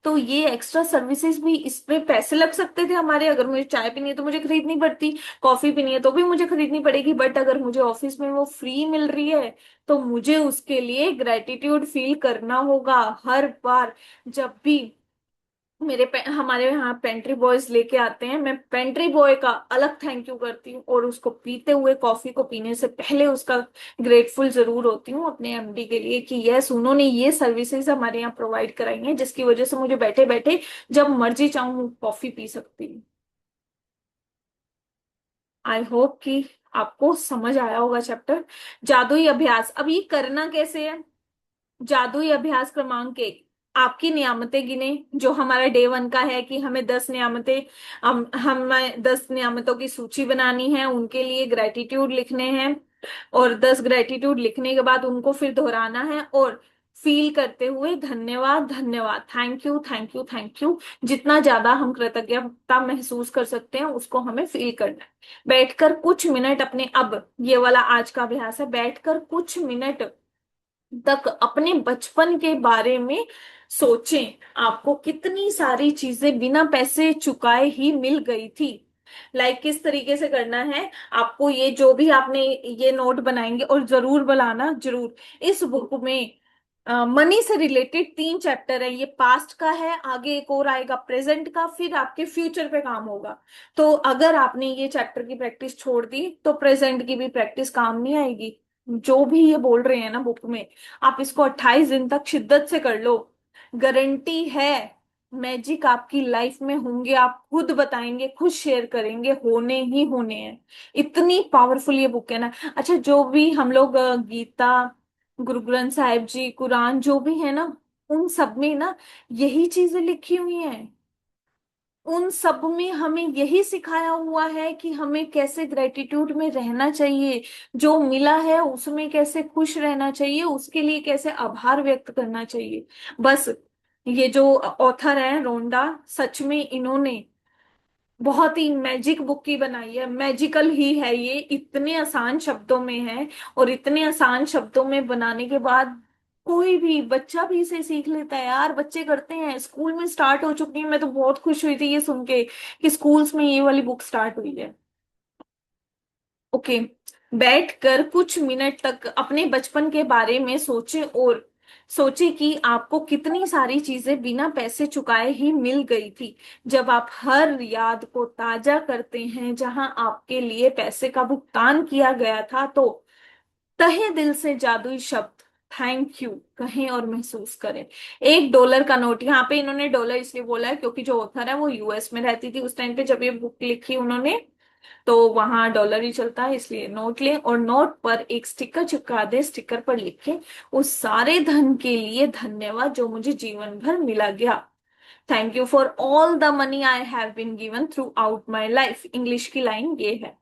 तो ये एक्स्ट्रा सर्विसेज भी, इसमें पैसे लग सकते थे हमारे। अगर मुझे चाय पीनी है तो मुझे खरीदनी पड़ती, कॉफी पीनी है तो भी मुझे खरीदनी पड़ेगी, बट अगर मुझे ऑफिस में वो फ्री मिल रही है तो मुझे उसके लिए ग्रेटिट्यूड फील करना होगा हर बार। जब भी हमारे यहाँ पेंट्री बॉयज लेके आते हैं, मैं पेंट्री बॉय का अलग थैंक यू करती हूँ, और उसको पीते हुए कॉफी को पीने से पहले उसका ग्रेटफुल जरूर होती हूँ अपने एमडी के लिए कि यस उन्होंने ये सर्विसेज हमारे यहाँ प्रोवाइड कराई हैं, जिसकी वजह से मुझे बैठे बैठे जब मर्जी चाहूँ कॉफी पी सकती हूँ। आई होप कि आपको समझ आया होगा चैप्टर जादुई अभ्यास। अब ये करना कैसे है? जादुई अभ्यास क्रमांक 1, आपकी नियामतें गिने। जो हमारा डे 1 का है कि हमें 10 नियामतें, हमें 10 नियामतों की सूची बनानी है, उनके लिए ग्रेटिट्यूड लिखने हैं, और 10 ग्रेटिट्यूड लिखने के बाद उनको फिर दोहराना है और फील करते हुए धन्यवाद धन्यवाद, thank you thank you thank you, जितना ज्यादा हम कृतज्ञता महसूस कर सकते हैं उसको हमें फील करना है। बैठकर कुछ मिनट अपने, अब ये वाला आज का अभ्यास है, बैठकर कुछ मिनट तक अपने बचपन के बारे में सोचें, आपको कितनी सारी चीजें बिना पैसे चुकाए ही मिल गई थी। किस तरीके से करना है आपको, ये जो भी आपने ये नोट बनाएंगे, और जरूर बनाना जरूर। इस बुक में मनी से रिलेटेड 3 चैप्टर है, ये पास्ट का है, आगे एक और आएगा प्रेजेंट का, फिर आपके फ्यूचर पे काम होगा। तो अगर आपने ये चैप्टर की प्रैक्टिस छोड़ दी तो प्रेजेंट की भी प्रैक्टिस काम नहीं आएगी। जो भी ये बोल रहे हैं ना बुक में, आप इसको 28 दिन तक शिद्दत से कर लो, गारंटी है मैजिक आपकी लाइफ में होंगे, आप खुद बताएंगे, खुद शेयर करेंगे, होने ही होने हैं। इतनी पावरफुल ये बुक है ना। अच्छा, जो भी हम लोग गीता, गुरु ग्रंथ साहिब जी, कुरान जो भी है ना, उन सब में ना यही चीजें लिखी हुई हैं। उन सब में हमें यही सिखाया हुआ है कि हमें कैसे ग्रेटिट्यूड में रहना चाहिए, जो मिला है उसमें कैसे खुश रहना चाहिए, उसके लिए कैसे आभार व्यक्त करना चाहिए। बस ये जो ऑथर है रोंडा, सच में इन्होंने बहुत ही मैजिक बुक की बनाई है, मैजिकल ही है ये, इतने आसान शब्दों में है, और इतने आसान शब्दों में बनाने के बाद कोई भी बच्चा भी इसे सीख लेता है यार। बच्चे करते हैं, स्कूल में स्टार्ट हो चुकी है। मैं तो बहुत खुश हुई थी ये सुन के कि स्कूल्स में ये वाली बुक स्टार्ट हुई है। ओके, बैठकर कुछ मिनट तक अपने बचपन के बारे में सोचे, और सोचे कि आपको कितनी सारी चीजें बिना पैसे चुकाए ही मिल गई थी। जब आप हर याद को ताजा करते हैं जहां आपके लिए पैसे का भुगतान किया गया था, तो तहे दिल से जादुई शब्द थैंक यू कहें और महसूस करें। $1 का नोट, यहाँ पे इन्होंने डॉलर इसलिए बोला है क्योंकि जो ऑथर है वो यूएस में रहती थी उस टाइम पे जब ये बुक लिखी उन्होंने, तो वहां डॉलर ही चलता है, इसलिए नोट लें और नोट पर एक स्टिकर चिपका दें। स्टिकर पर लिखें, उस सारे धन के लिए धन्यवाद जो मुझे जीवन भर मिला गया। Thank you for all the money I have been given throughout my life. English की लाइन ये है।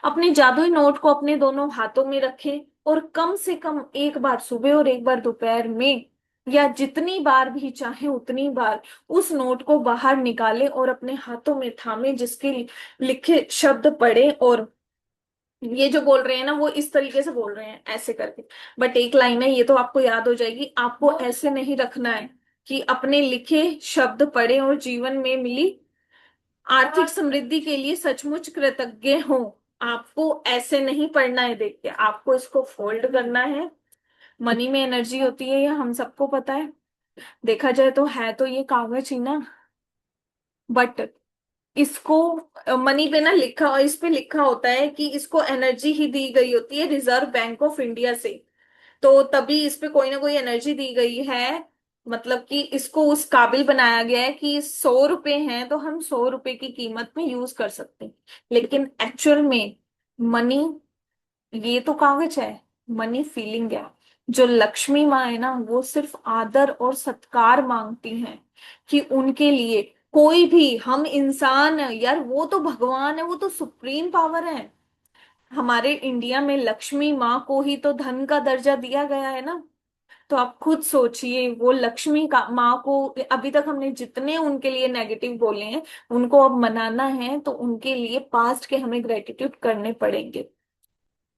अपने जादुई नोट को अपने दोनों हाथों में रखें, और कम से कम एक बार सुबह और एक बार दोपहर में, या जितनी बार भी चाहे उतनी बार उस नोट को बाहर निकालें और अपने हाथों में थामे, जिसके लिखे शब्द पढ़े। और ये जो बोल रहे हैं ना वो इस तरीके से बोल रहे हैं ऐसे करके, बट एक लाइन है, ये तो आपको याद हो जाएगी। आपको ऐसे नहीं रखना है कि अपने लिखे शब्द पढ़े और जीवन में मिली आर्थिक समृद्धि के लिए सचमुच कृतज्ञ हो। आपको ऐसे नहीं पढ़ना है देख के, आपको इसको फोल्ड करना है। मनी में एनर्जी होती है, ये हम सबको पता है। देखा जाए तो है तो ये कागज ही ना, बट इसको मनी पे ना लिखा, इस पे लिखा होता है कि इसको एनर्जी ही दी गई होती है रिजर्व बैंक ऑफ इंडिया से, तो तभी इस पे कोई ना कोई एनर्जी दी गई है। मतलब कि इसको उस काबिल बनाया गया है कि 100 रुपए हैं तो हम 100 रुपए की कीमत में यूज कर सकते हैं। लेकिन एक्चुअल में मनी, ये तो कागज है, मनी फीलिंग है। जो लक्ष्मी माँ है ना वो सिर्फ आदर और सत्कार मांगती हैं, कि उनके लिए कोई भी, हम इंसान है यार, वो तो भगवान है, वो तो सुप्रीम पावर है। हमारे इंडिया में लक्ष्मी माँ को ही तो धन का दर्जा दिया गया है ना। तो आप खुद सोचिए, वो लक्ष्मी का माँ को अभी तक हमने जितने उनके लिए नेगेटिव बोले हैं, उनको अब मनाना है तो उनके लिए पास्ट के हमें ग्रेटिट्यूड करने पड़ेंगे,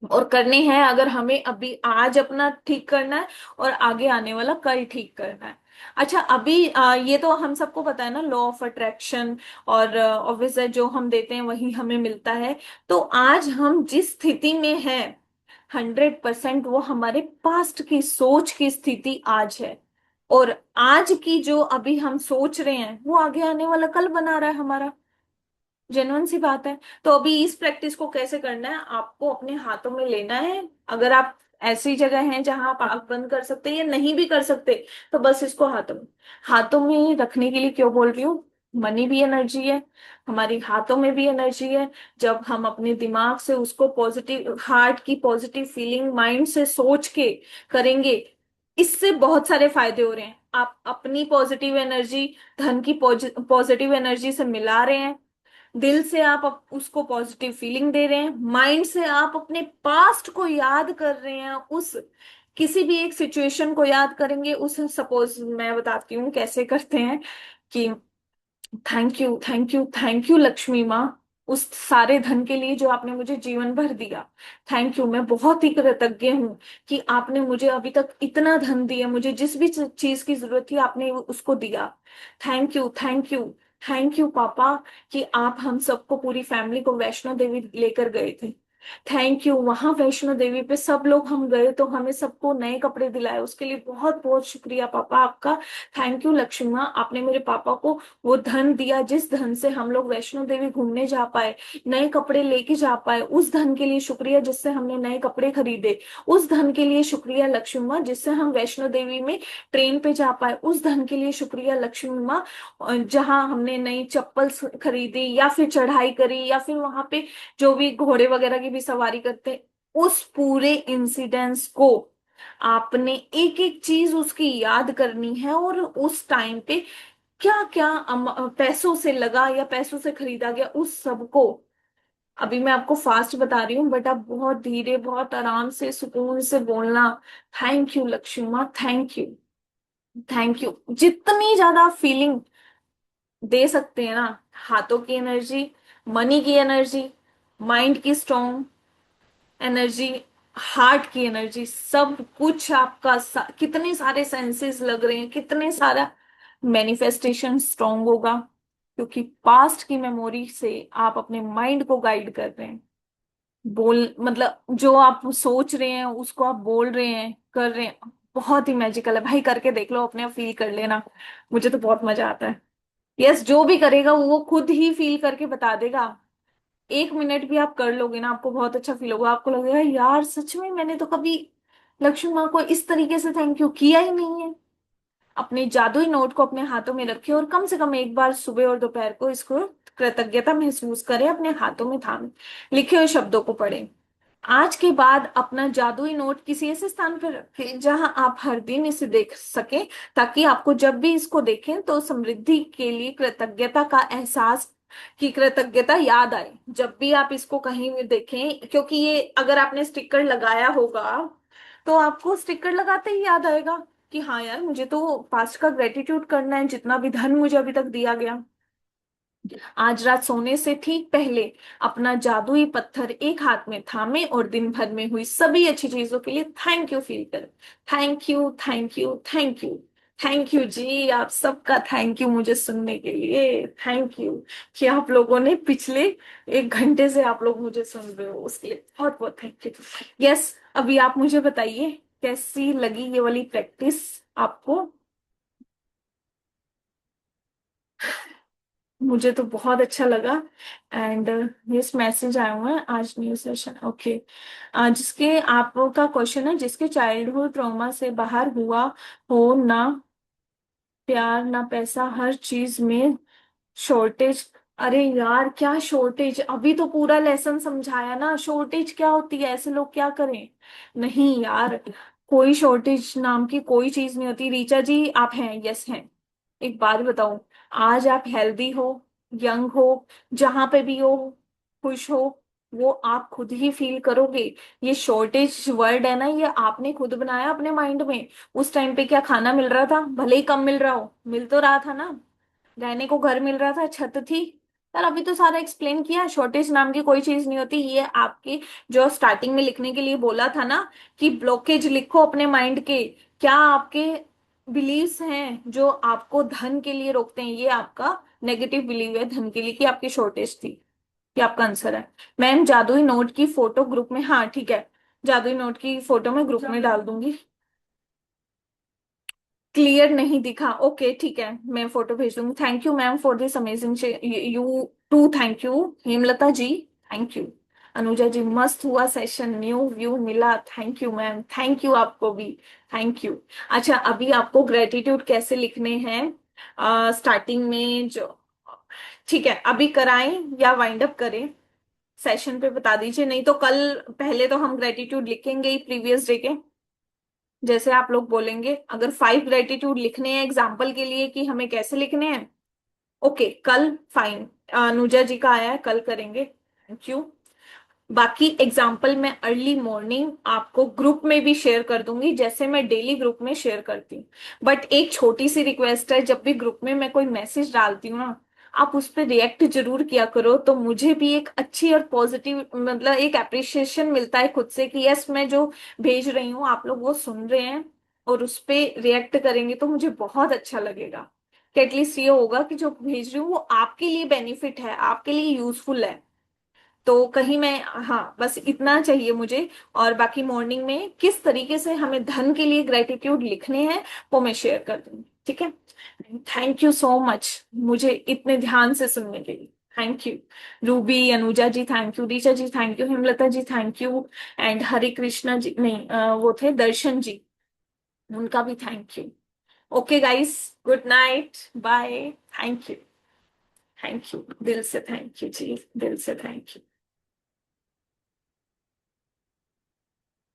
और करने हैं अगर हमें अभी आज अपना ठीक करना है और आगे आने वाला कल ठीक करना है। अच्छा, अभी ये तो हम सबको पता है ना, लॉ ऑफ अट्रैक्शन, और ऑब्वियस है जो हम देते हैं वही हमें मिलता है। तो आज हम जिस स्थिति में हैं, 100% वो हमारे पास्ट की सोच की स्थिति आज है, और आज की जो अभी हम सोच रहे हैं वो आगे आने वाला कल बना रहा है हमारा। जेन्युइन सी बात है। तो अभी इस प्रैक्टिस को कैसे करना है, आपको अपने हाथों में लेना है। अगर आप ऐसी जगह हैं जहां आप आंख बंद कर सकते हैं या नहीं भी कर सकते, तो बस इसको हाथों में रखने के लिए क्यों बोल रही हूँ, मनी भी एनर्जी है, हमारी हाथों में भी एनर्जी है। जब हम अपने दिमाग से उसको पॉजिटिव, हार्ट की पॉजिटिव फीलिंग माइंड से सोच के करेंगे, इससे बहुत सारे फायदे हो रहे हैं। आप अपनी पॉजिटिव एनर्जी धन की पॉजिटिव एनर्जी से मिला रहे हैं, दिल से आप उसको पॉजिटिव फीलिंग दे रहे हैं, माइंड से आप अपने पास्ट को याद कर रहे हैं, उस किसी भी एक सिचुएशन को याद करेंगे। उस सपोज मैं बताती हूँ कैसे करते हैं, कि thank you thank you thank you Lakshmi माँ, उस सारे धन के लिए जो आपने मुझे जीवन भर दिया। थैंक यू, मैं बहुत ही कृतज्ञ हूँ कि आपने मुझे अभी तक इतना धन दिया, मुझे जिस भी चीज की जरूरत थी आपने उसको दिया। Thank you thank you thank you पापा, कि आप हम सबको, पूरी फैमिली को वैष्णो देवी लेकर गए थे। Thank you. वहां वैष्णो देवी पे सब लोग हम गए तो हमें सबको नए कपड़े दिलाए, उसके लिए बहुत बहुत शुक्रिया पापा आपका। थैंक यू लक्ष्मी माँ, आपने मेरे पापा को वो धन दिया जिस धन से हम लोग वैष्णो देवी घूमने जा पाए, नए कपड़े लेके जा पाए, उस धन के लिए शुक्रिया जिससे हमने नए कपड़े खरीदे। उस धन के लिए शुक्रिया लक्ष्मी माँ जिससे हम वैष्णो देवी में ट्रेन पे जा पाए। उस धन के लिए शुक्रिया लक्ष्मी माँ जहाँ हमने नई चप्पल खरीदी या फिर चढ़ाई करी या फिर वहां पे जो भी घोड़े वगैरह की भी सवारी करते हैं, उस पूरे इंसिडेंस को आपने एक एक चीज उसकी याद करनी है, और उस टाइम पे क्या क्या पैसों से लगा या पैसों से खरीदा गया उस सब को। अभी मैं आपको फास्ट बता रही हूँ बट आप बहुत धीरे बहुत आराम से सुकून से बोलना। थैंक यू लक्ष्मी माँ, थैंक यू। Thank you. जितनी ज्यादा फीलिंग दे सकते हैं ना, हाथों की एनर्जी, मनी की एनर्जी, माइंड की स्ट्रॉन्ग एनर्जी, हार्ट की एनर्जी, सब कुछ आपका कितने सारे सेंसेस लग रहे हैं, कितने सारा मैनिफेस्टेशन स्ट्रांग होगा, क्योंकि पास्ट की मेमोरी से आप अपने माइंड को गाइड कर रहे हैं। बोल मतलब जो आप सोच रहे हैं उसको आप बोल रहे हैं, कर रहे हैं, बहुत ही मैजिकल है भाई। करके देख लो, अपने आप फील कर लेना। मुझे तो बहुत मजा आता है। यस, जो भी करेगा वो खुद ही फील करके बता देगा। 1 मिनट भी आप कर लोगे ना, आपको बहुत अच्छा फील होगा। आपको लगेगा यार सच में मैंने तो कभी लक्ष्मी माँ को इस तरीके से थैंक यू किया ही नहीं है। अपने जादुई नोट को अपने हाथों में रखें और कम से कम एक बार सुबह और दोपहर को इसको कृतज्ञता महसूस करें, अपने हाथों में थाम लिखे हुए शब्दों को पढ़ें। आज के बाद अपना जादुई नोट किसी ऐसे स्थान पर रखें जहां आप हर दिन इसे देख सकें, ताकि आपको जब भी इसको देखें तो समृद्धि के लिए कृतज्ञता का एहसास की कृतज्ञता याद आए। जब भी आप इसको कहीं भी देखें, क्योंकि ये अगर आपने स्टिकर लगाया होगा तो आपको स्टिकर लगाते ही याद आएगा कि हाँ यार मुझे तो पास्ट का ग्रेटिट्यूड करना है, जितना भी धन मुझे अभी तक दिया गया। आज रात सोने से ठीक पहले अपना जादुई पत्थर एक हाथ में थामे और दिन भर में हुई सभी अच्छी चीजों के लिए थैंक यू फील करें। Thank you, thank you, thank you. Thank you जी, आप सबका थैंक यू मुझे सुनने के लिए। थैंक यू कि आप लोगों ने पिछले 1 घंटे से आप लोग मुझे सुन रहे हो, उसके लिए बहुत बहुत थैंक यू। यस, अभी आप मुझे बताइए कैसी लगी ये वाली प्रैक्टिस आपको। मुझे तो बहुत अच्छा लगा। एंड यस, मैसेज आया हुआ है आज न्यू सेशन, ओके। जिसके आपका क्वेश्चन है, जिसके चाइल्डहुड ट्रॉमा से बाहर हुआ हो, ना प्यार ना पैसा, हर चीज में शॉर्टेज। अरे यार क्या शॉर्टेज, अभी तो पूरा लेसन समझाया ना, शॉर्टेज क्या होती है, ऐसे लोग क्या करें। नहीं यार, कोई शॉर्टेज नाम की कोई चीज नहीं होती। रीचा जी आप हैं, यस हैं। एक बात बताऊं, आज आप हेल्दी हो, यंग हो, जहां पे भी हो, खुश हो, वो आप खुद ही फील करोगे। ये शॉर्टेज वर्ड है ना, ये आपने खुद बनाया अपने माइंड में। उस टाइम पे क्या खाना मिल रहा था, भले ही कम मिल रहा हो, मिल तो रहा था ना। रहने को घर मिल रहा था, छत थी। यार अभी तो सारा एक्सप्लेन किया, शॉर्टेज नाम की कोई चीज नहीं होती। ये आपके जो स्टार्टिंग में लिखने के लिए बोला था ना कि ब्लॉकेज लिखो अपने माइंड के, क्या आपके बिलीव्स हैं जो आपको धन के लिए रोकते हैं, ये आपका नेगेटिव बिलीव है धन के लिए कि आपकी शॉर्टेज थी। ये आपका आंसर है। मैम जादुई नोट की फोटो ग्रुप में, हाँ ठीक है, जादुई नोट की फोटो मैं ग्रुप में डाल दूंगी। क्लियर नहीं दिखा, ओके ठीक है, मैं फोटो भेज दूंगी। Thank you ma'am for this amazing, you too, thank you. Hemlata ji, thank you. Anuja ji, मस्त हुआ सेशन, न्यू व्यू मिला, thank you ma'am, thank you आपको भी, थैंक यू। अच्छा, अभी आपको ग्रेटिट्यूड कैसे लिखने हैं स्टार्टिंग में जो, ठीक है अभी कराएं या वाइंड अप करें, सेशन पे बता दीजिए, नहीं तो कल पहले तो हम ग्रेटिट्यूड लिखेंगे ही प्रीवियस डे के, जैसे आप लोग बोलेंगे। अगर 5 ग्रेटिट्यूड लिखने हैं एग्जाम्पल के लिए कि हमें कैसे लिखने हैं, ओके कल फाइन। अनुजा जी का आया है, कल करेंगे, थैंक यू। बाकी एग्जाम्पल मैं अर्ली मॉर्निंग आपको ग्रुप में भी शेयर कर दूंगी, जैसे मैं डेली ग्रुप में शेयर करती हूँ। बट एक छोटी सी रिक्वेस्ट है, जब भी ग्रुप में मैं कोई मैसेज डालती हूँ ना, आप उस पर रिएक्ट जरूर किया करो, तो मुझे भी एक अच्छी और पॉजिटिव मतलब एक अप्रिशिएशन मिलता है खुद से कि यस मैं जो भेज रही हूँ आप लोग वो सुन रहे हैं और उस पे रिएक्ट करेंगे, तो मुझे बहुत अच्छा लगेगा कि एटलीस्ट ये होगा कि जो भेज रही हूँ वो आपके लिए बेनिफिट है, आपके लिए यूजफुल है। तो कहीं मैं, हाँ बस इतना चाहिए मुझे। और बाकी मॉर्निंग में किस तरीके से हमें धन के लिए ग्रेटिट्यूड लिखने हैं वो मैं शेयर कर दूंगी, ठीक है। थैंक यू सो मच मुझे इतने ध्यान से सुनने के लिए। Thank you Ruby, Anuja ji thank you, Richa ji thank you, Hemlata ji thank you, and Hare Krishna ji, नहीं वो थे दर्शन जी, उनका भी thank you. Okay guys, good night, bye. Thank you, thank you, दिल से थैंक यू जी, दिल से थैंक यू।